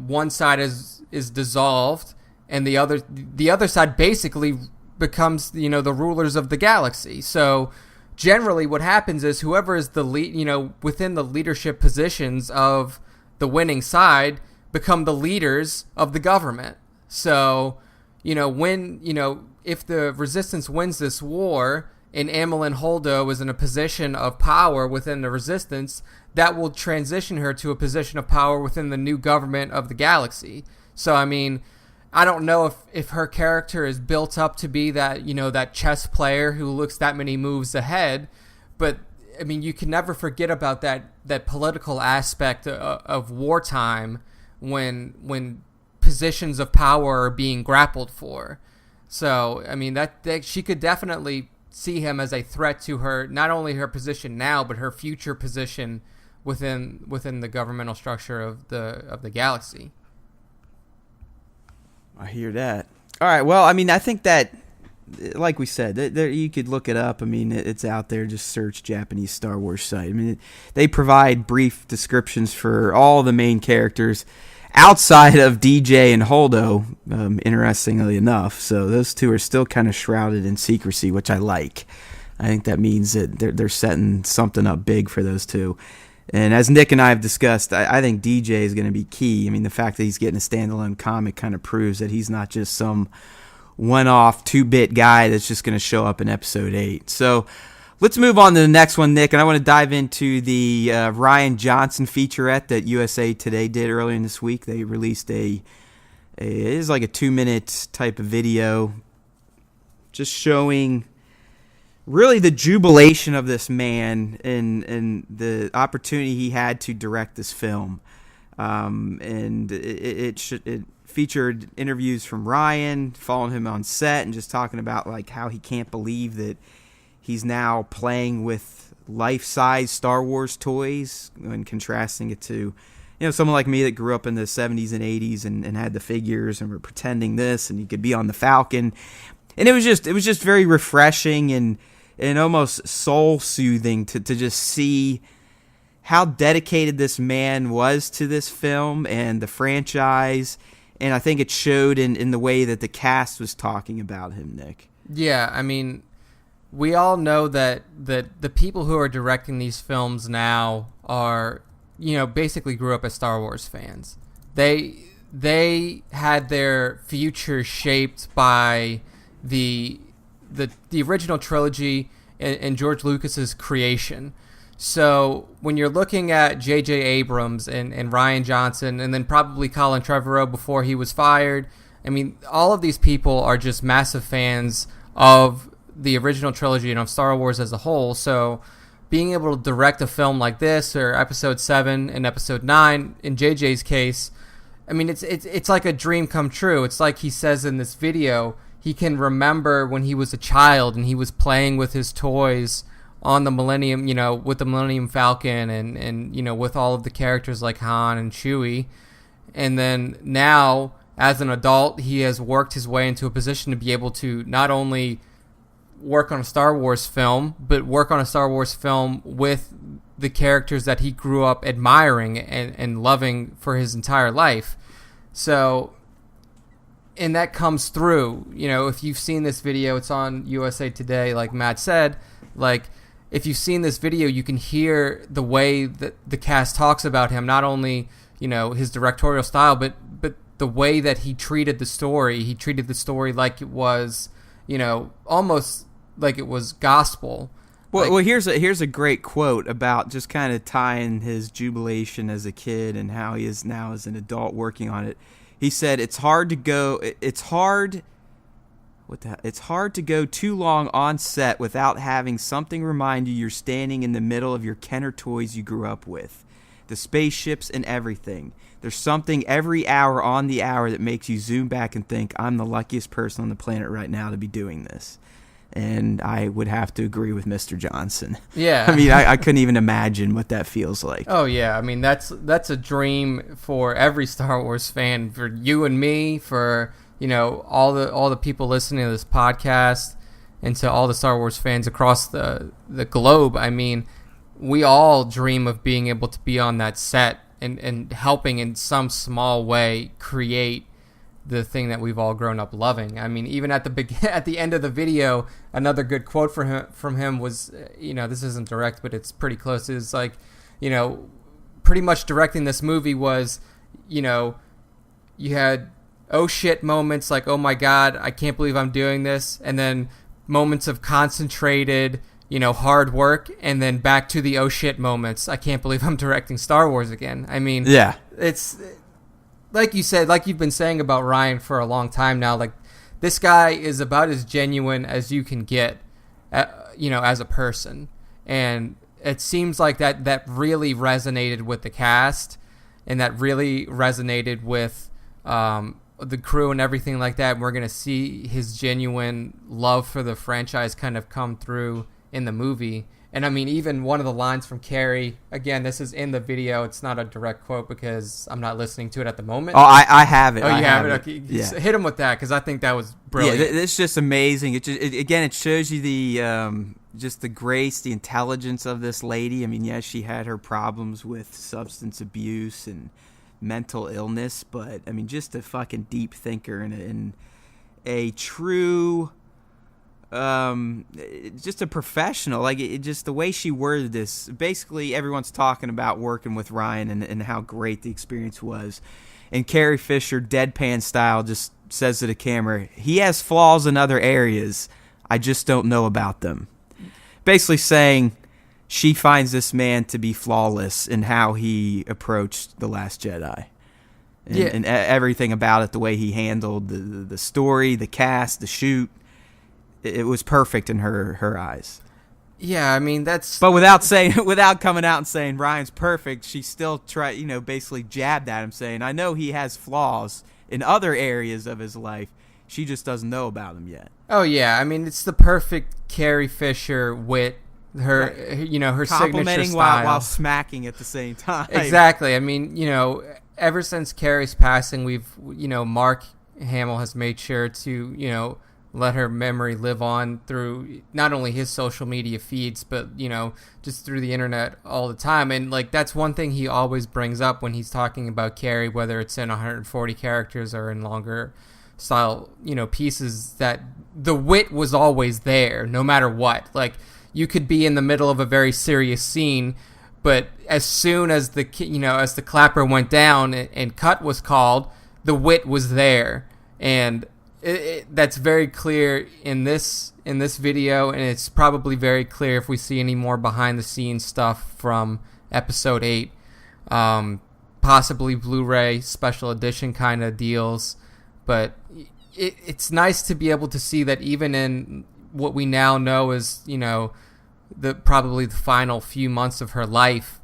one side is dissolved and the other side basically becomes, you know, the rulers of the galaxy. So generally what happens is whoever is the lead, you know, within the leadership positions of the winning side become the leaders of the government. So, you know, if the Resistance wins this war and Amilyn Holdo is in a position of power within the Resistance, that will transition her to a position of power within the new government of the galaxy. So, I mean, I don't know if her character is built up to be that, you know, that chess player who looks that many moves ahead, but, I mean, you can never forget about that political aspect of wartime when positions of power are being grappled for. So, I mean, that she could definitely see him as a threat to her, not only her position now, but her future position within the governmental structure of the galaxy. I hear that. All right. Well, I mean, I think that, like we said, you could look it up. I mean, it's out there. Just search Japanese Star Wars site. I mean, they provide brief descriptions for all the main characters outside of DJ and Holdo, interestingly enough. So those two are still kind of shrouded in secrecy, which I like. I think that means that they're setting something up big for those two. And as Nick and I have discussed, I think DJ is going to be key. I mean, the fact that he's getting a standalone comic kind of proves that he's not just some one-off 2-bit guy that's just going to show up in Episode 8. So let's move on to the next one, Nick, and I want to dive into the Rian Johnson featurette that USA Today did earlier in this week. They released it is like a 2-minute type of video just showing really the jubilation of this man and the opportunity he had to direct this film. And it featured interviews from Rian, following him on set and just talking about like how he can't believe that he's now playing with life-size Star Wars toys and contrasting it to, you know, someone like me that grew up in the 70s and 80s and had the figures and were pretending this and he could be on the Falcon. And it was just very refreshing and almost soul-soothing to just see how dedicated this man was to this film and the franchise. And I think it showed in the way that the cast was talking about him, Nick. Yeah, I mean, we all know that the people who are directing these films now are, you know, basically grew up as Star Wars fans. They had their future shaped by the original trilogy and George Lucas's creation. So when you're looking at J.J. Abrams and Rian Johnson, and then probably Colin Trevorrow before he was fired, I mean, all of these people are just massive fans of the original trilogy and of Star Wars as a whole. So being able to direct a film like this, or Episode 7 and Episode 9, in JJ's case, I mean, it's like a dream come true. It's like he says in this video, he can remember when he was a child and he was playing with his toys on the Millennium, with the Millennium Falcon and with all of the characters like Han and Chewie. And then now, as an adult, he has worked his way into a position to be able to not only work on a Star Wars film, but work on a Star Wars film with the characters that he grew up admiring and loving for his entire life. So, and that comes through, if you've seen this video, it's on USA Today, like Matt said, like, if you've seen this video, you can hear the way that the cast talks about him, not only, his directorial style, but the way that he treated the story. He treated the story like it was, almost like it was gospel. Well, here's a great quote about just kind of tying his jubilation as a kid and how he is now as an adult working on it. He said, It's hard to go too long on set without having something remind you you're standing in the middle of your Kenner toys you grew up with. The spaceships and everything. There's something every hour on the hour that makes you zoom back and think, I'm the luckiest person on the planet right now to be doing this. And I would have to agree with Mr. Johnson. Yeah. I mean, I couldn't even imagine what that feels like. Oh, yeah. I mean, that's a dream for every Star Wars fan, for you and me, for, all the people listening to this podcast, and to all the Star Wars fans across the globe. I mean, we all dream of being able to be on that set and helping in some small way create the thing that we've all grown up loving. I mean, even at the end of the video, another good quote from him was, this isn't direct, but it's pretty close. It's like, pretty much directing this movie was, you had oh shit moments like, oh my God, I can't believe I'm doing this, and then moments of concentrated, hard work, and then back to the oh shit moments. I can't believe I'm directing Star Wars again. I mean, yeah, it's like you said, like you've been saying about Rian for a long time now. Like, this guy is about as genuine as you can get, as a person, and it seems like that really resonated with the cast, and that really resonated with the crew and everything like that. And we're gonna see his genuine love for the franchise kind of come through in the movie. And I mean, even one of the lines from Carrie, again, this is in the video. It's not a direct quote because I'm not listening to it at the moment. Oh, I have it. Oh, you have it? Okay. Yeah. Hit him with that, because I think that was brilliant. Yeah, it's just amazing. It shows you the just the grace, the intelligence of this lady. I mean, yes, she had her problems with substance abuse and mental illness, but I mean, just a fucking deep thinker and a true... just a professional. Like, just the way she worded this. Basically, everyone's talking about working with Rian and how great the experience was. And Carrie Fisher, deadpan style, just says to the camera, he has flaws in other areas. I just don't know about them. Basically saying she finds this man to be flawless in how he approached The Last Jedi. And everything about it, the way he handled the story, the cast, the shoot. It was perfect in her eyes. Yeah, I mean, that's... But without coming out and saying Ryan's perfect, she still basically jabbed at him, saying, I know he has flaws in other areas of his life. She just doesn't know about them yet. Oh, yeah. I mean, it's the perfect Carrie Fisher wit. Her, her signature style. while smacking at the same time. Exactly. I mean, ever since Carrie's passing, we've, Mark Hamill has made sure to, let her memory live on through not only his social media feeds, but, just through the internet all the time. And, like, that's one thing he always brings up when he's talking about Carrie, whether it's in 140 characters or in longer style, pieces, that the wit was always there, no matter what. Like, you could be in the middle of a very serious scene, but as soon as the clapper went down and cut was called, the wit was there. And that's very clear in this video, and it's probably very clear if we see any more behind the scenes stuff from episode 8, possibly Blu-ray special edition kind of deals. But it's nice to be able to see that even in what we now know is, you know, probably the final few months of her life,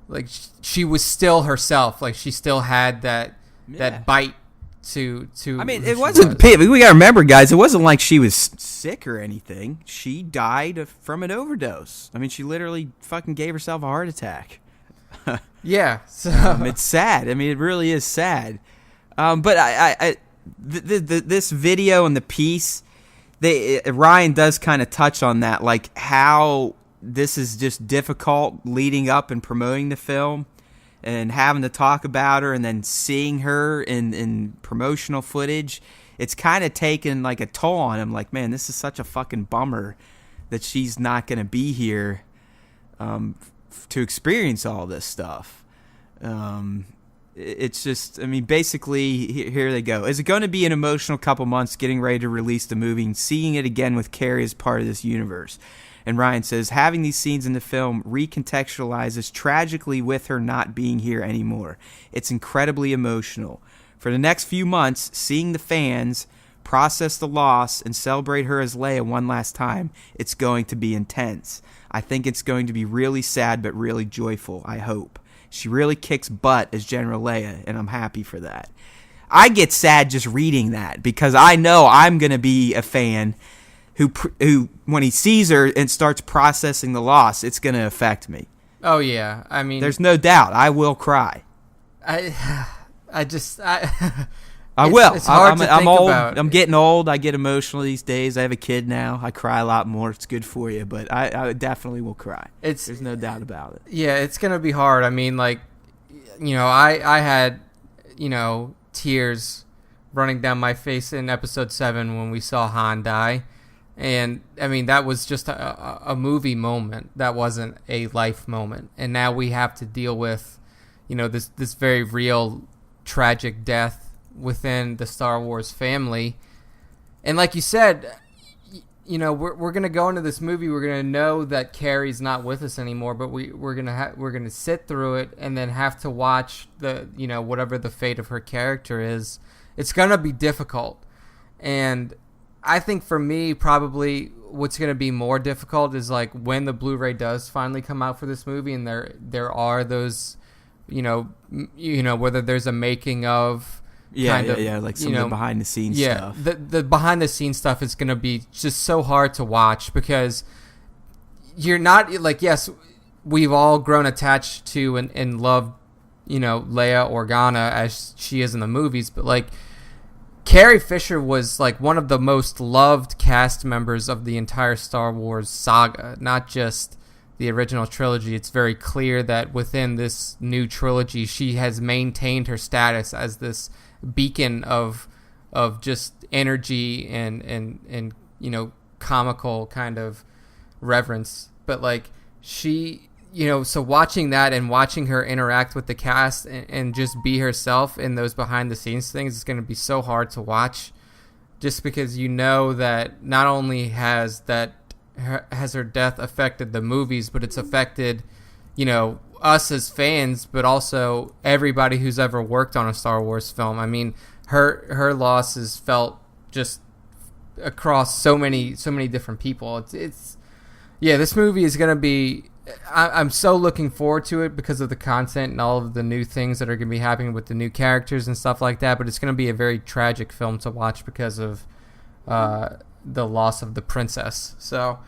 like she was still herself. Like she still had that bite to I mean, it wasn't. We gotta remember, guys. It wasn't like she was sick or anything. She died from an overdose. I mean, she literally fucking gave herself a heart attack. Yeah, so. It's sad. I mean, it really is sad. But this video and the piece, Ryan does kind of touch on that, like how this is just difficult leading up and promoting the film. And having to talk about her and then seeing her in promotional footage, it's kind of taken like a toll on him. Like, man, this is such a fucking bummer that she's not going to be here to experience all this stuff. It's just, I mean, basically, here they go. Is it going to be an emotional couple months getting ready to release the movie and seeing it again with Carrie as part of this universe? And Ryan says, having these scenes in the film recontextualizes tragically with her not being here anymore. It's incredibly emotional. For the next few months, seeing the fans process the loss and celebrate her as Leia one last time, it's going to be intense. I think it's going to be really sad but really joyful, I hope. She really kicks butt as General Leia, and I'm happy for that. I get sad just reading that because I know I'm going to be a fan who when he sees her and starts processing the loss, it's going to affect me. Oh yeah, I mean, there's no doubt I will cry. I will. It's hard to I'm think old. about. I'm getting old. I get emotional these days. I have a kid now. I cry a lot more. It's good for you, but I definitely will cry. There's no doubt about it. Yeah, it's gonna be hard. I mean, like, you know, I had, you know, tears running down my face in episode 7 when we saw Han die. And, I mean, that was just a movie moment. That wasn't a life moment. And now we have to deal with, you know, this very real tragic death within the Star Wars family. And like you said, you know, we're going to go into this movie, we're going to know that Carrie's not with us anymore, but we're going to sit through it and then have to watch the, you know, whatever the fate of her character is. It's going to be difficult. And I think for me, probably what's going to be more difficult is like when the Blu-ray does finally come out for this movie, and there are those, you know, whether there's a making of, like some of the behind the scenes stuff. The behind the scenes stuff is going to be just so hard to watch because you're not like, yes, we've all grown attached to and loved, you know, Leia Organa as she is in the movies, but like, Carrie Fisher was like one of the most loved cast members of the entire Star Wars saga, not just the original trilogy. It's very clear that within this new trilogy, she has maintained her status as this beacon of just energy and you know, comical kind of reverence. But like she, you know, so watching that and watching her interact with the cast and just be herself in those behind the scenes things is going to be so hard to watch, just because you know that not only has her death affected the movies, but it's affected, you know, us as fans, but also everybody who's ever worked on a Star Wars film. I mean, her loss is felt just across so many different people. It's yeah, this movie is going to be, I'm so looking forward to it because of the content and all of the new things that are going to be happening with the new characters and stuff like that. But it's going to be a very tragic film to watch because of the loss of the princess. So,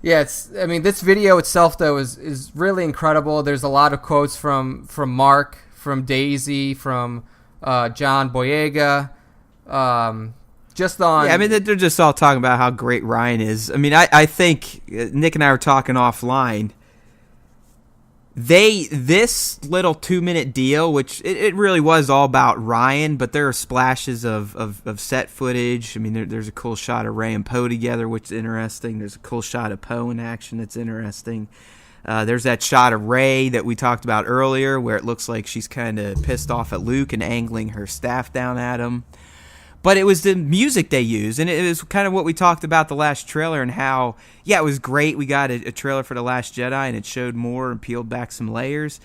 yeah, I mean, this video itself, though, is really incredible. There's a lot of quotes from Mark, from Daisy, from John Boyega. Just on... Yeah, I mean, they're just all talking about how great Ryan is. I mean, I think Nick and I were talking offline. This little 2-minute deal, which it really was all about Ryan, but there are splashes of set footage. I mean, there's a cool shot of Rey and Poe together, which is interesting. There's a cool shot of Poe in action that's interesting. There's that shot of Rey that we talked about earlier, where it looks like she's kind of pissed off at Luke and angling her staff down at him. But it was the music they used, and it was kind of what we talked about the last trailer and how, it was great. We got a trailer for The Last Jedi, and it showed more and peeled back some layers,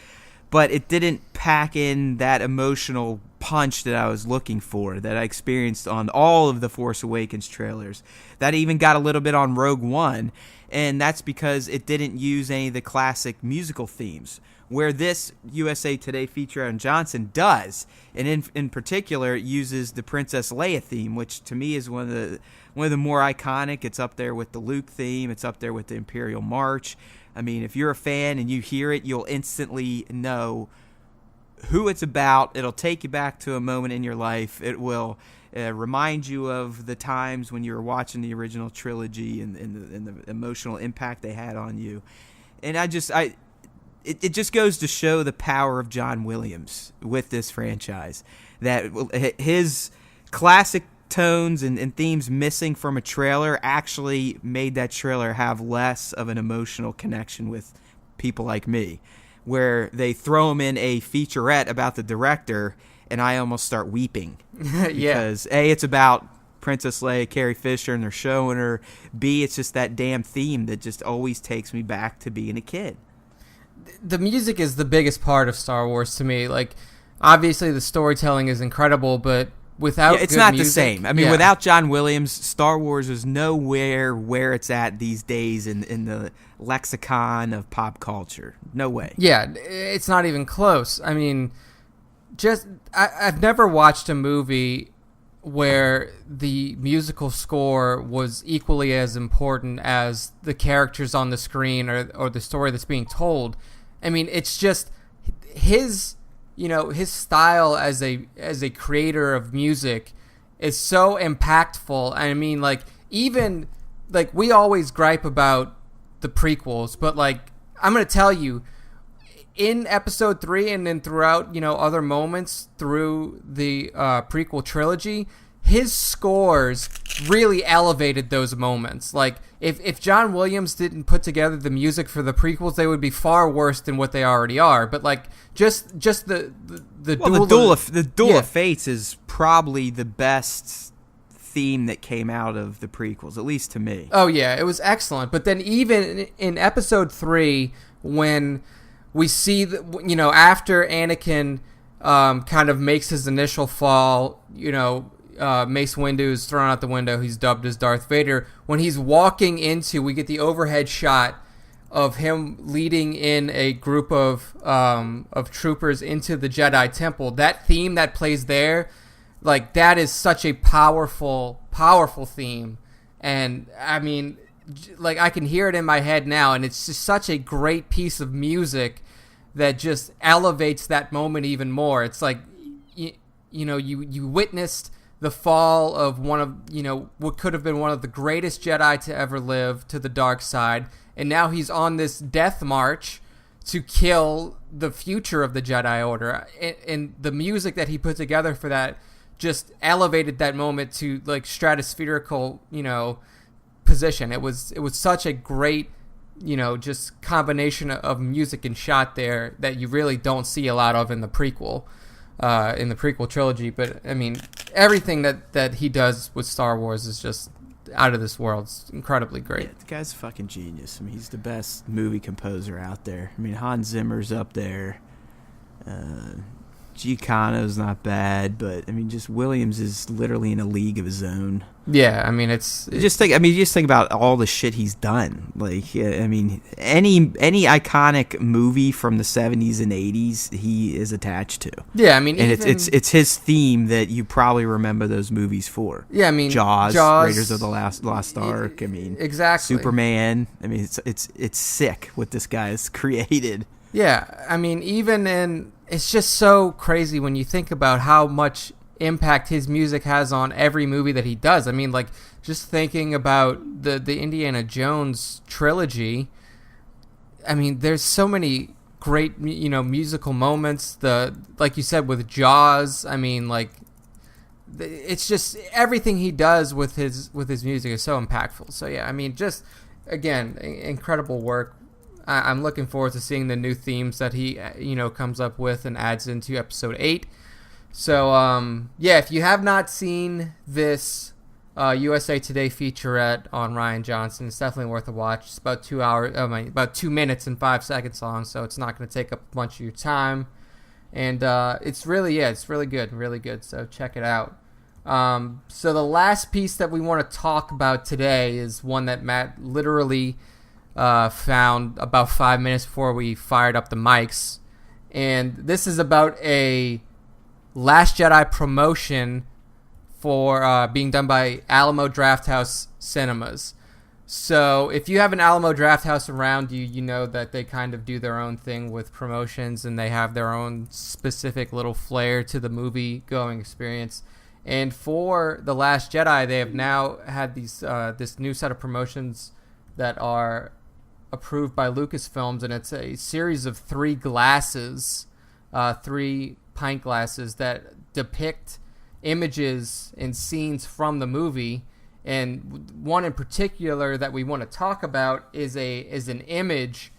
but it didn't pack in that emotional punch that I was looking for, that I experienced on all of the Force Awakens trailers. That even got a little bit on Rogue One, and that's because it didn't use any of the classic musical themes, where this USA Today feature on Johnson does, and in particular it uses the Princess Leia theme, which to me is one of the more iconic. It's up there with the Luke theme. It's up there with the Imperial March. I mean, if you're a fan and you hear it, you'll instantly know who it's about. It'll take you back to a moment in your life. It will remind you of the times when you were watching the original trilogy and the emotional impact they had on you. And it just goes to show the power of John Williams with this franchise, that his classic tones and themes missing from a trailer actually made that trailer have less of an emotional connection with people like me, where they throw him in a featurette about the director and I almost start weeping. Because A, it's about Princess Leia, Carrie Fisher, and they're showing her. B, it's just that damn theme that just always takes me back to being a kid. The music is the biggest part of Star Wars to me. Like, obviously the storytelling is incredible, but without it's not music, the same. I mean, without John Williams, Star Wars is nowhere where it's at these days in the lexicon of pop culture. No way. Yeah, it's not even close. I mean, I've never watched a movie where the musical score was equally as important as the characters on the screen or the story that's being told. I mean, it's just his style as a creator of music is so impactful. I mean, like, even like we always gripe about the prequels, but like I'm going to tell you, in episode 3 and then throughout, other moments through the prequel trilogy, his scores really elevated those moments. Like, if John Williams didn't put together the music for the prequels, they would be far worse than what they already are. But like, just the Duel of Fates is probably the best theme that came out of the prequels, at least to me. Oh yeah, it was excellent. But then even in episode 3, when we see after Anakin kind of makes his initial fall, Mace Windu is thrown out the window. He's dubbed as Darth Vader. When he's walking we get the overhead shot of him leading in a group of troopers into the Jedi Temple. That theme that plays there, like, that is such a powerful theme. And I mean, like, I can hear it in my head now, and it's just such a great piece of music that just elevates that moment even more. It's like, you witnessed the fall of one of, what could have been one of the greatest Jedi to ever live to the dark side, and now he's on this death march to kill the future of the Jedi Order. And the music that he put together for that just elevated that moment to, like, stratospherical, position. It was such a great, just combination of music and shot there that you really don't see a lot of in the prequel trilogy. But I mean, everything that he does with Star Wars is just out of this world. It's incredibly great. Yeah, the guy's a fucking genius. I mean, he's the best movie composer out there. I mean, Hans Zimmer's up there. Giacono's not bad, but I mean, just Williams is literally in a league of his own. Yeah, I mean, just think about all the shit he's done. Like, I mean, any iconic movie from the 70s and 80s, he is attached to. Yeah, I mean, and it's his theme that you probably remember those movies for. Yeah, I mean, Jaws, Raiders of the Lost Ark. I mean, exactly. Superman. I mean, it's sick what this guy has created. Yeah, I mean, it's just so crazy when you think about how much impact his music has on every movie that he does. I mean, like, just thinking about the Indiana Jones trilogy, I mean, there's so many great, musical moments. Like you said, with Jaws, I mean, like, it's just everything he does with his music is so impactful. So yeah, I mean, just, again, incredible work. I'm looking forward to seeing the new themes that he, comes up with and adds into episode 8. So, if you have not seen this USA Today featurette on Rian Johnson, it's definitely worth a watch. It's about 2 minutes and 5 seconds long, so it's not going to take up a bunch of your time. And it's really good. So check it out. So the last piece that we want to talk about today is one that Matt literally found about 5 minutes before we fired up the mics. And this is about a Last Jedi promotion for being done by Alamo Drafthouse Cinemas. So if you have an Alamo Drafthouse around you, you know that they kind of do their own thing with promotions, and they have their own specific little flair to the movie-going experience. And for The Last Jedi, they have now had these this new set of promotions that are approved by Lucasfilms, and it's a series of 3 glasses, 3 pint glasses that depict images and scenes from the movie. And one in particular that we want to talk about is an image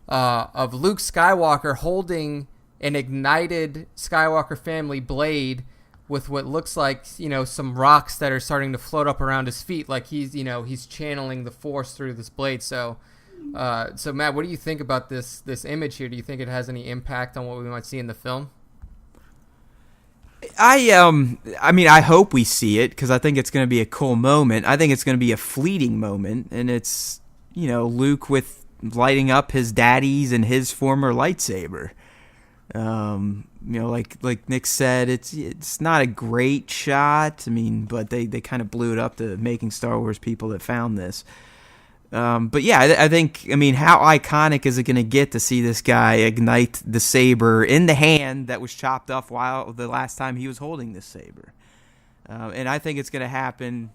of Luke Skywalker holding an ignited Skywalker family blade with what looks like, some rocks that are starting to float up around his feet, like he's channeling the Force through this blade. So Matt, what do you think about this image here? Do you think it has any impact on what we might see in the film? I hope we see it, because I think it's going to be a cool moment. I think it's going to be a fleeting moment, and it's, Luke with lighting up his daddy's and his former lightsaber. Like Nick said, it's not a great shot. But they kind of blew it up to making Star Wars people that found this. But yeah, I think, how iconic is it going to get to see this guy ignite the saber in the hand that was chopped off while the last time he was holding this saber? And I think it's going to happen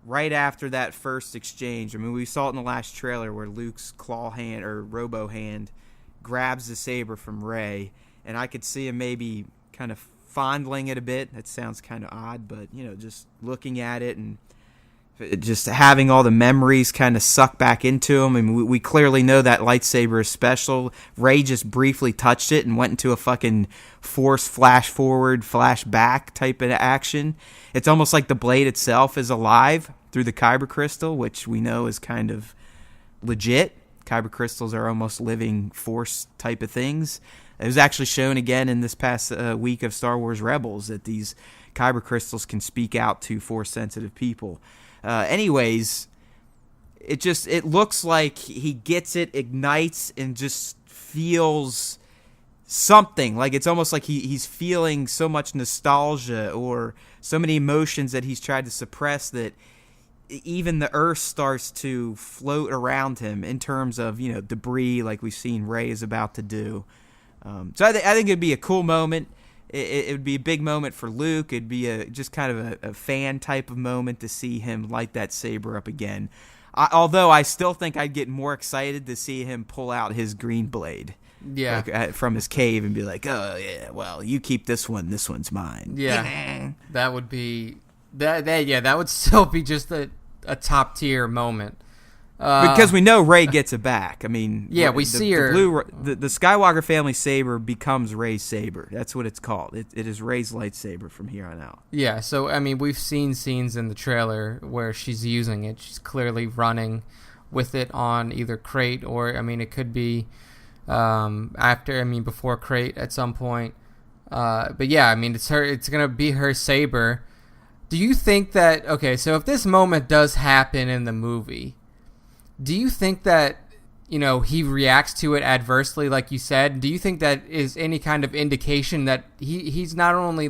right after that first exchange. We saw it in the last trailer where Luke's claw hand or robo hand grabs the saber from Rey, and I could see him maybe kind of fondling it a bit. That sounds kind of odd, but, just looking at it and just having all the memories kind of suck back into him. We clearly know that lightsaber is special. Rey just briefly touched it and went into a fucking Force flash forward, flash back type of action. It's almost like the blade itself is alive through the kyber crystal, which we know is kind of legit. Kyber crystals are almost living Force type of things. It was actually shown again in this past week of Star Wars Rebels that these kyber crystals can speak out to Force-sensitive people. Anyways, it looks like he gets it, ignites, and just feels something. Like it's almost like he's feeling so much nostalgia or so many emotions that he's tried to suppress that even the Earth starts to float around him in terms of, debris like we've seen Rey is about to do. So I think it'd be a cool moment. It would be a big moment for Luke. It'd be just kind of a fan type of moment to see him light that saber up again. Although I still think I'd get more excited to see him pull out his green blade, from his cave and be like, "Oh yeah, well you keep this one. This one's mine." Yeah, that would be that would still be just a top tier moment. Because we know Rey gets it back. We see her. The Skywalker family saber becomes Rey's saber. That's what it's called. It is Rey's lightsaber from here on out. Yeah, so, we've seen scenes in the trailer where she's using it. She's clearly running with it on either crate or, it could be before crate at some point. But yeah, it's going to be her saber. Do you think that, so if this moment does happen in the movie, do you think that, he reacts to it adversely, like you said? Do you think that is any kind of indication that he's not only,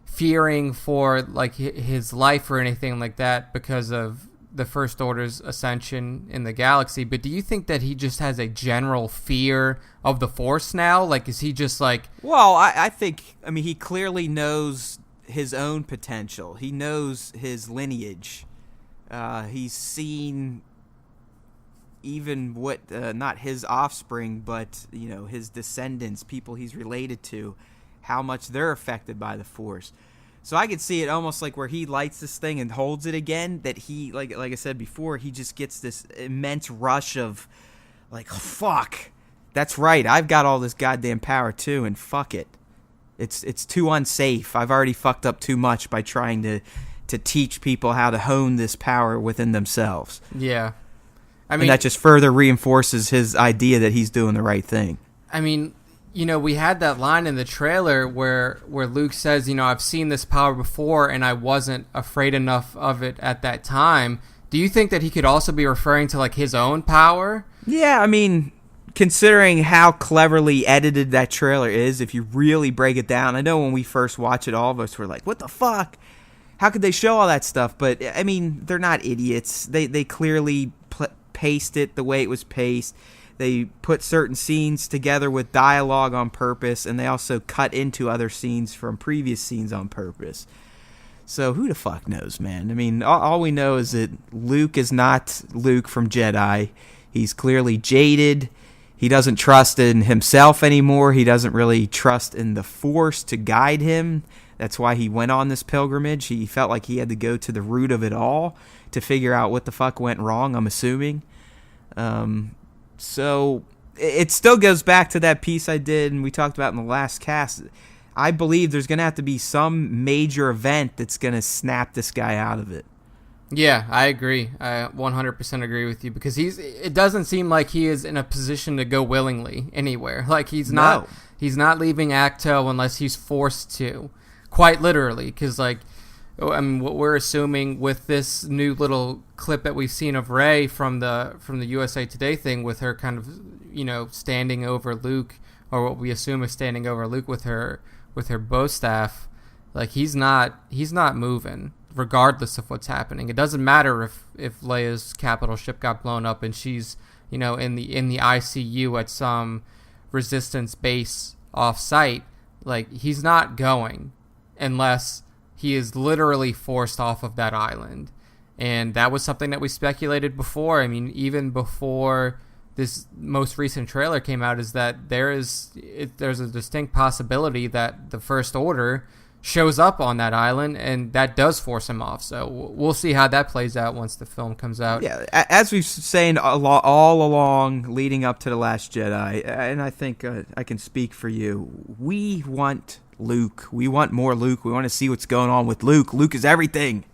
fearing for, his life or anything like that because of the First Order's ascension in the galaxy, but do you think that he just has a general fear of the Force now? Is he just Well, I think, he clearly knows his own potential. He knows his lineage. He's seen even what not his offspring, but his descendants, people he's related to, how much they're affected by the Force. So I could see it almost like where he lights this thing and holds it again, that he, like I said before, he just gets this immense rush of fuck, that's right, I've got all this goddamn power too, and fuck it. It's too unsafe. I've already fucked up too much by trying to teach people how to hone this power within themselves. Yeah. I mean, and that just further reinforces his idea that he's doing the right thing. I mean, we had that line in the trailer where Luke says, I've seen this power before and I wasn't afraid enough of it at that time. Do you think that he could also be referring to like his own power? Yeah, I mean, considering how cleverly edited that trailer is, if you really break it down, I know when we first watched it, all of us were like, what the fuck? How could they show all that stuff? But, I mean, they're not idiots. They clearly paced it the way it was paced. They put certain scenes together with dialogue on purpose, and they also cut into other scenes from previous scenes on purpose. So who the fuck knows, man? I mean, all we know is that Luke is not Luke from Jedi. He's clearly jaded. He doesn't trust in himself anymore. He doesn't really trust in the Force to guide him. That's why he went on this pilgrimage. He felt like he had to go to the root of it all to figure out what the fuck went wrong, I'm assuming. So it still goes back to that piece I did and we talked about in the last cast. I believe there's going to have to be some major event that's going to snap this guy out of it. Yeah, I agree. I 100% agree with you because it doesn't seem like he is in a position to go willingly anywhere. Like he's not leaving Acto unless he's forced to, quite literally. Because like, I mean, what we're assuming with this new little clip that we've seen of Rey from the USA Today thing with her kind of, standing over Luke, or what we assume is standing over Luke with her bow staff, like he's not moving regardless of what's happening. It doesn't matter if Leia's capital ship got blown up and she's in the ICU at some resistance base off site. Like he's not going unless he is literally forced off of that island. And that was something that we speculated before. I mean, even before this most recent trailer came out, is that there's a distinct possibility that the First Order shows up on that island, and that does force him off. So we'll see how that plays out once the film comes out. Yeah, as we've saying all along leading up to The Last Jedi, and I think I can speak for you, we want Luke. We want more Luke. We want to see what's going on with Luke. Luke is everything.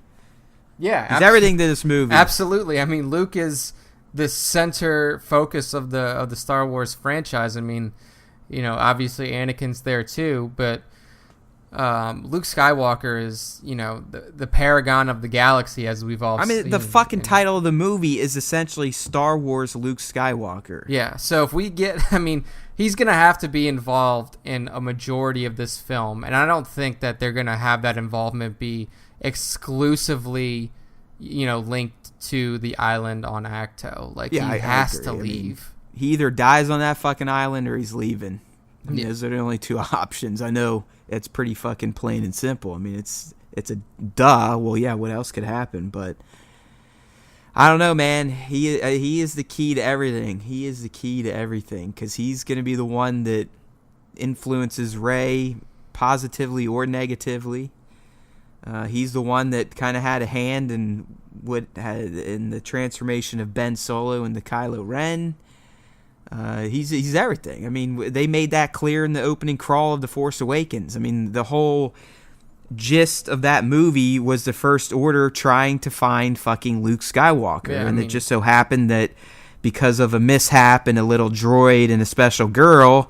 Yeah. He's everything to this movie. Absolutely. I mean, Luke is the center focus of the Star Wars franchise. I mean, obviously Anakin's there too, but Luke Skywalker is, the paragon of the galaxy, as we've all seen. I mean, the fucking title of the movie is essentially Star Wars Luke Skywalker. Yeah, so if we he's going to have to be involved in a majority of this film, and I don't think that they're going to have that involvement be exclusively, linked to the island on Acto. Like, he has to leave. He either dies on that fucking island or he's leaving. I mean, those are the only two options. I know it's pretty fucking plain and simple. I mean, it's a duh. Well, yeah, what else could happen? But I don't know, man. He is the key to everything. He is the key to everything because he's going to be the one that influences Rey positively or negatively. He's the one that kind of had a hand in the transformation of Ben Solo into Kylo Ren. He's everything. I mean, they made that clear in the opening crawl of The Force Awakens. I mean, the whole gist of that movie was the First Order trying to find fucking Luke Skywalker. Yeah, and it just so happened that because of a mishap and a little droid and a special girl,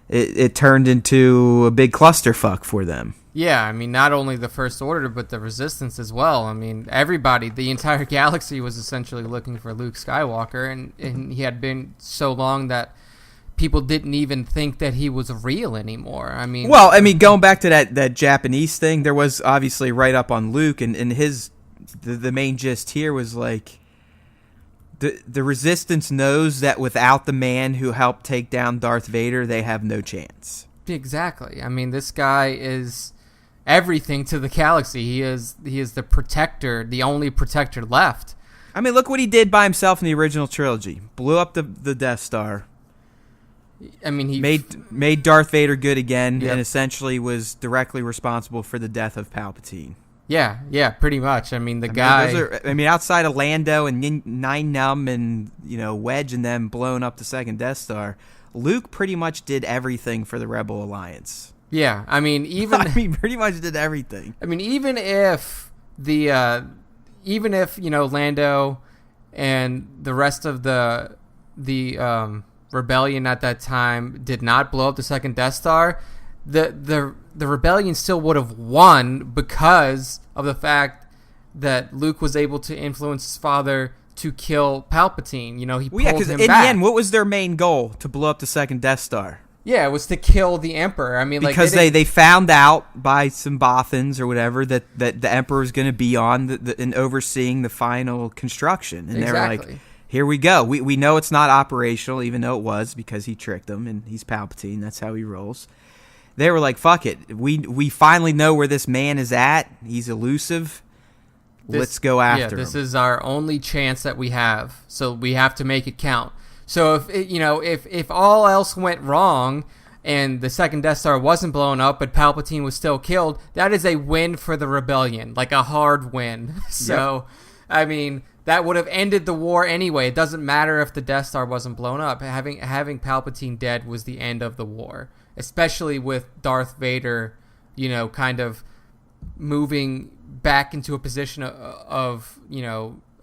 it turned into a big clusterfuck for them. Yeah, I mean, not only the First Order, but the Resistance as well. I mean, everybody, the entire galaxy was essentially looking for Luke Skywalker, and he had been so long that people didn't even think that he was real anymore. I mean... Well, I mean, going back to that Japanese thing, there was obviously right up on Luke, and the main gist here was like, the Resistance knows that without the man who helped take down Darth Vader, they have no chance. Exactly. I mean, this guy is everything to the galaxy. He is the protector, the only protector left. I mean, look what he did by himself in the original trilogy. Blew up the Death Star. I mean, he made Darth Vader good again, yep. And essentially was directly responsible for the death of Palpatine. Yeah, pretty much. I mean, outside of Lando and Nine Numb and Wedge and them blowing up the second Death Star, Luke pretty much did everything for the Rebel Alliance. Yeah, I mean, pretty much did everything. I mean, even if Lando and the rest of the rebellion at that time did not blow up the second Death Star, the rebellion still would have won because of the fact that Luke was able to influence his father to kill Palpatine. He pulled him back. In the end, what was their main goal? To blow up the second Death Star. Yeah, it was to kill the Emperor. I mean, because they found out by some Bothans or whatever that the Emperor is going to be on and overseeing the final construction, and they were like, "Here we go. We know it's not operational, even though it was because he tricked them, and he's Palpatine. That's how he rolls." They were like, "Fuck it. We finally know where this man is at. He's elusive. Let's go after him. This is our only chance that we have, so we have to make it count." So if all else went wrong and the second Death Star wasn't blown up but Palpatine was still killed, that is a win for the rebellion, like a hard win. So, yep. I mean, that would have ended the war anyway. It doesn't matter if the Death Star wasn't blown up. Having Palpatine dead was the end of the war, especially with Darth Vader, kind of moving back into a position of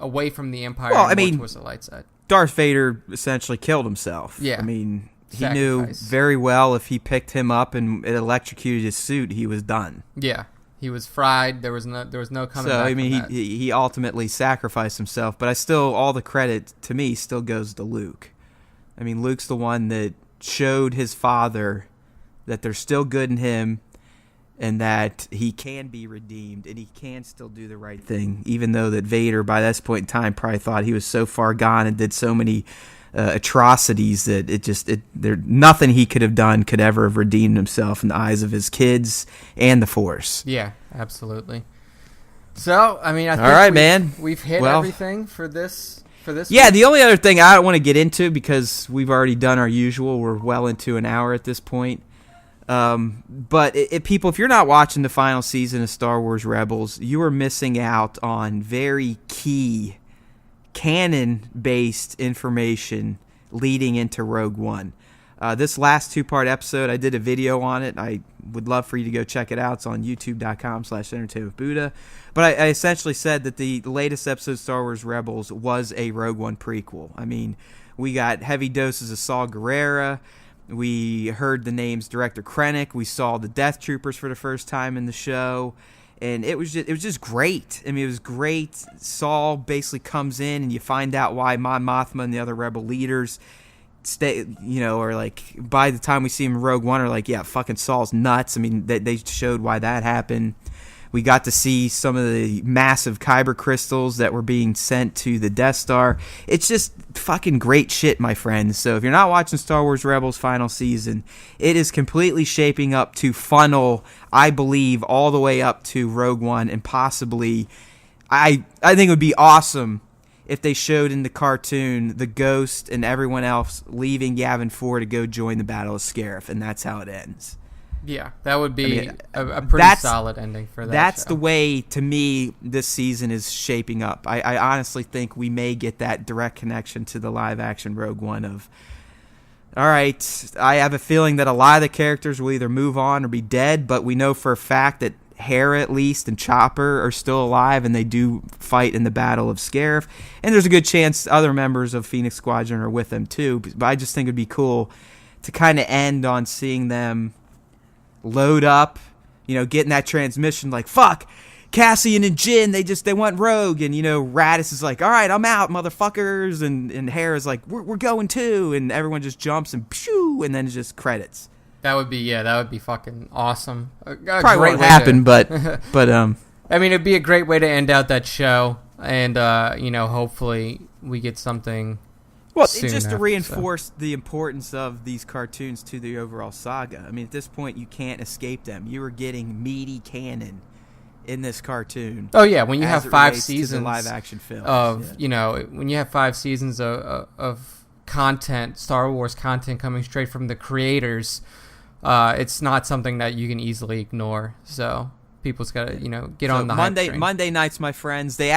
away from the Empire towards the light side. Darth Vader essentially killed himself. Yeah. I mean, he knew very well if he picked him up and it electrocuted his suit, he was done. Yeah. He was fried. There was no coming back. So, I mean, from that. he ultimately sacrificed himself, but all the credit to me still goes to Luke. I mean, Luke's the one that showed his father that there's still good in him and that he can be redeemed and he can still do the right thing, even though that Vader, by this point in time, probably thought he was so far gone and did so many atrocities that nothing he could have done could ever have redeemed himself in the eyes of his kids and the Force. Yeah, absolutely. So, I mean, I think all right, man. We've hit everything for this. Yeah, the only other thing I don't want to get into, because we've already done our usual, we're well into an hour at this point. But people, if you're not watching the final season of Star Wars Rebels, you are missing out on very key canon-based information leading into Rogue One. This last two-part episode, I did a video on it. I would love for you to go check it out. It's on youtube.com/entertainmentbuddha. But I essentially said that the latest episode of Star Wars Rebels was a Rogue One prequel. I mean, we got heavy doses of Saw Gerrera. We heard the names Director Krennic. We saw the Death Troopers for the first time in the show. And it was just great. I mean, it was great. Saul basically comes in and you find out why Mon Mothma and the other rebel leaders are like, by the time we see him in Rogue One, are like, yeah, fucking Saul's nuts. I mean, they showed why that happened. We got to see some of the massive kyber crystals that were being sent to the Death Star. It's just fucking great shit, my friends. So if you're not watching Star Wars Rebels final season, it is completely shaping up to funnel, I believe, all the way up to Rogue One, and possibly, I think it would be awesome if they showed in the cartoon the Ghost and everyone else leaving Yavin 4 to go join the Battle of Scarif, and that's how it ends. Yeah, that would be a pretty solid ending for that. That's show. The way, to me, this season is shaping up. I honestly think we may get that direct connection to the live-action Rogue One of, all right, I have a feeling that a lot of the characters will either move on or be dead, but we know for a fact that Hera, at least, and Chopper are still alive, and they do fight in the Battle of Scarif. And there's a good chance other members of Phoenix Squadron are with them, too. But I just think it would be cool to kind of end on seeing them load up, getting that transmission like, fuck, Cassian and Jyn, they went rogue, and Raditz is like, all right, I'm out, motherfuckers, and Hera's like, we're going too, and everyone just jumps and pshoo, and then it's just credits. That would be fucking awesome. Probably won't happen, but I mean, it'd be a great way to end out that show, and hopefully we get something. Well, just to reinforce the importance of these cartoons to the overall saga. I mean, at this point, you can't escape them. You are getting meaty canon in this cartoon. Oh yeah, when you have 5 seasons live action film of when you have 5 seasons of content, Star Wars content coming straight from the creators, it's not something that you can easily ignore. So people's got to get on the hype train. Monday nights, my friends, they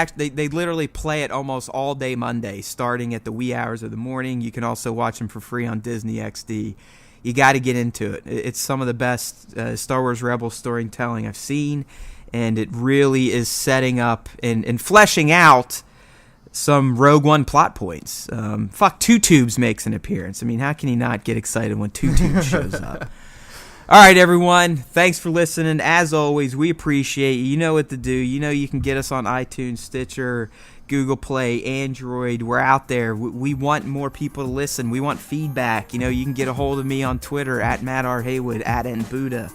literally play it almost all day Monday, starting at the wee hours of the morning. You can also watch them for free on Disney XD. you got to get into it. It's some of the best Star Wars Rebels storytelling I've seen, and it really is setting up and fleshing out some Rogue One plot points. Two Tubes makes an appearance. I mean, how can you not get excited when Two Tubes shows up? All right, everyone. Thanks for listening. As always, we appreciate you. You know what to do. You know you can get us on iTunes, Stitcher, Google Play, Android. We're out there. We want more people to listen. We want feedback. You know, you can get a hold of me on Twitter at Matt R. Haywood, at NBuddha.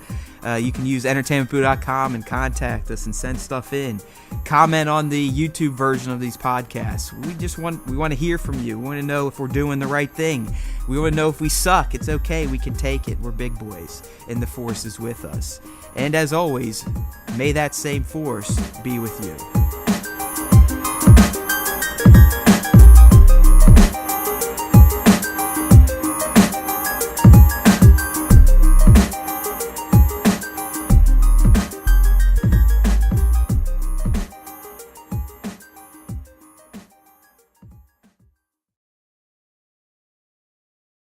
You can use entertainmentbuddha.com and contact us and send stuff in. Comment on the YouTube version of these podcasts. We want to hear from you. We want to know if we're doing the right thing. We want to know if we suck. It's okay. We can take it. We're big boys, and the Force is with us. And as always, may that same Force be with you.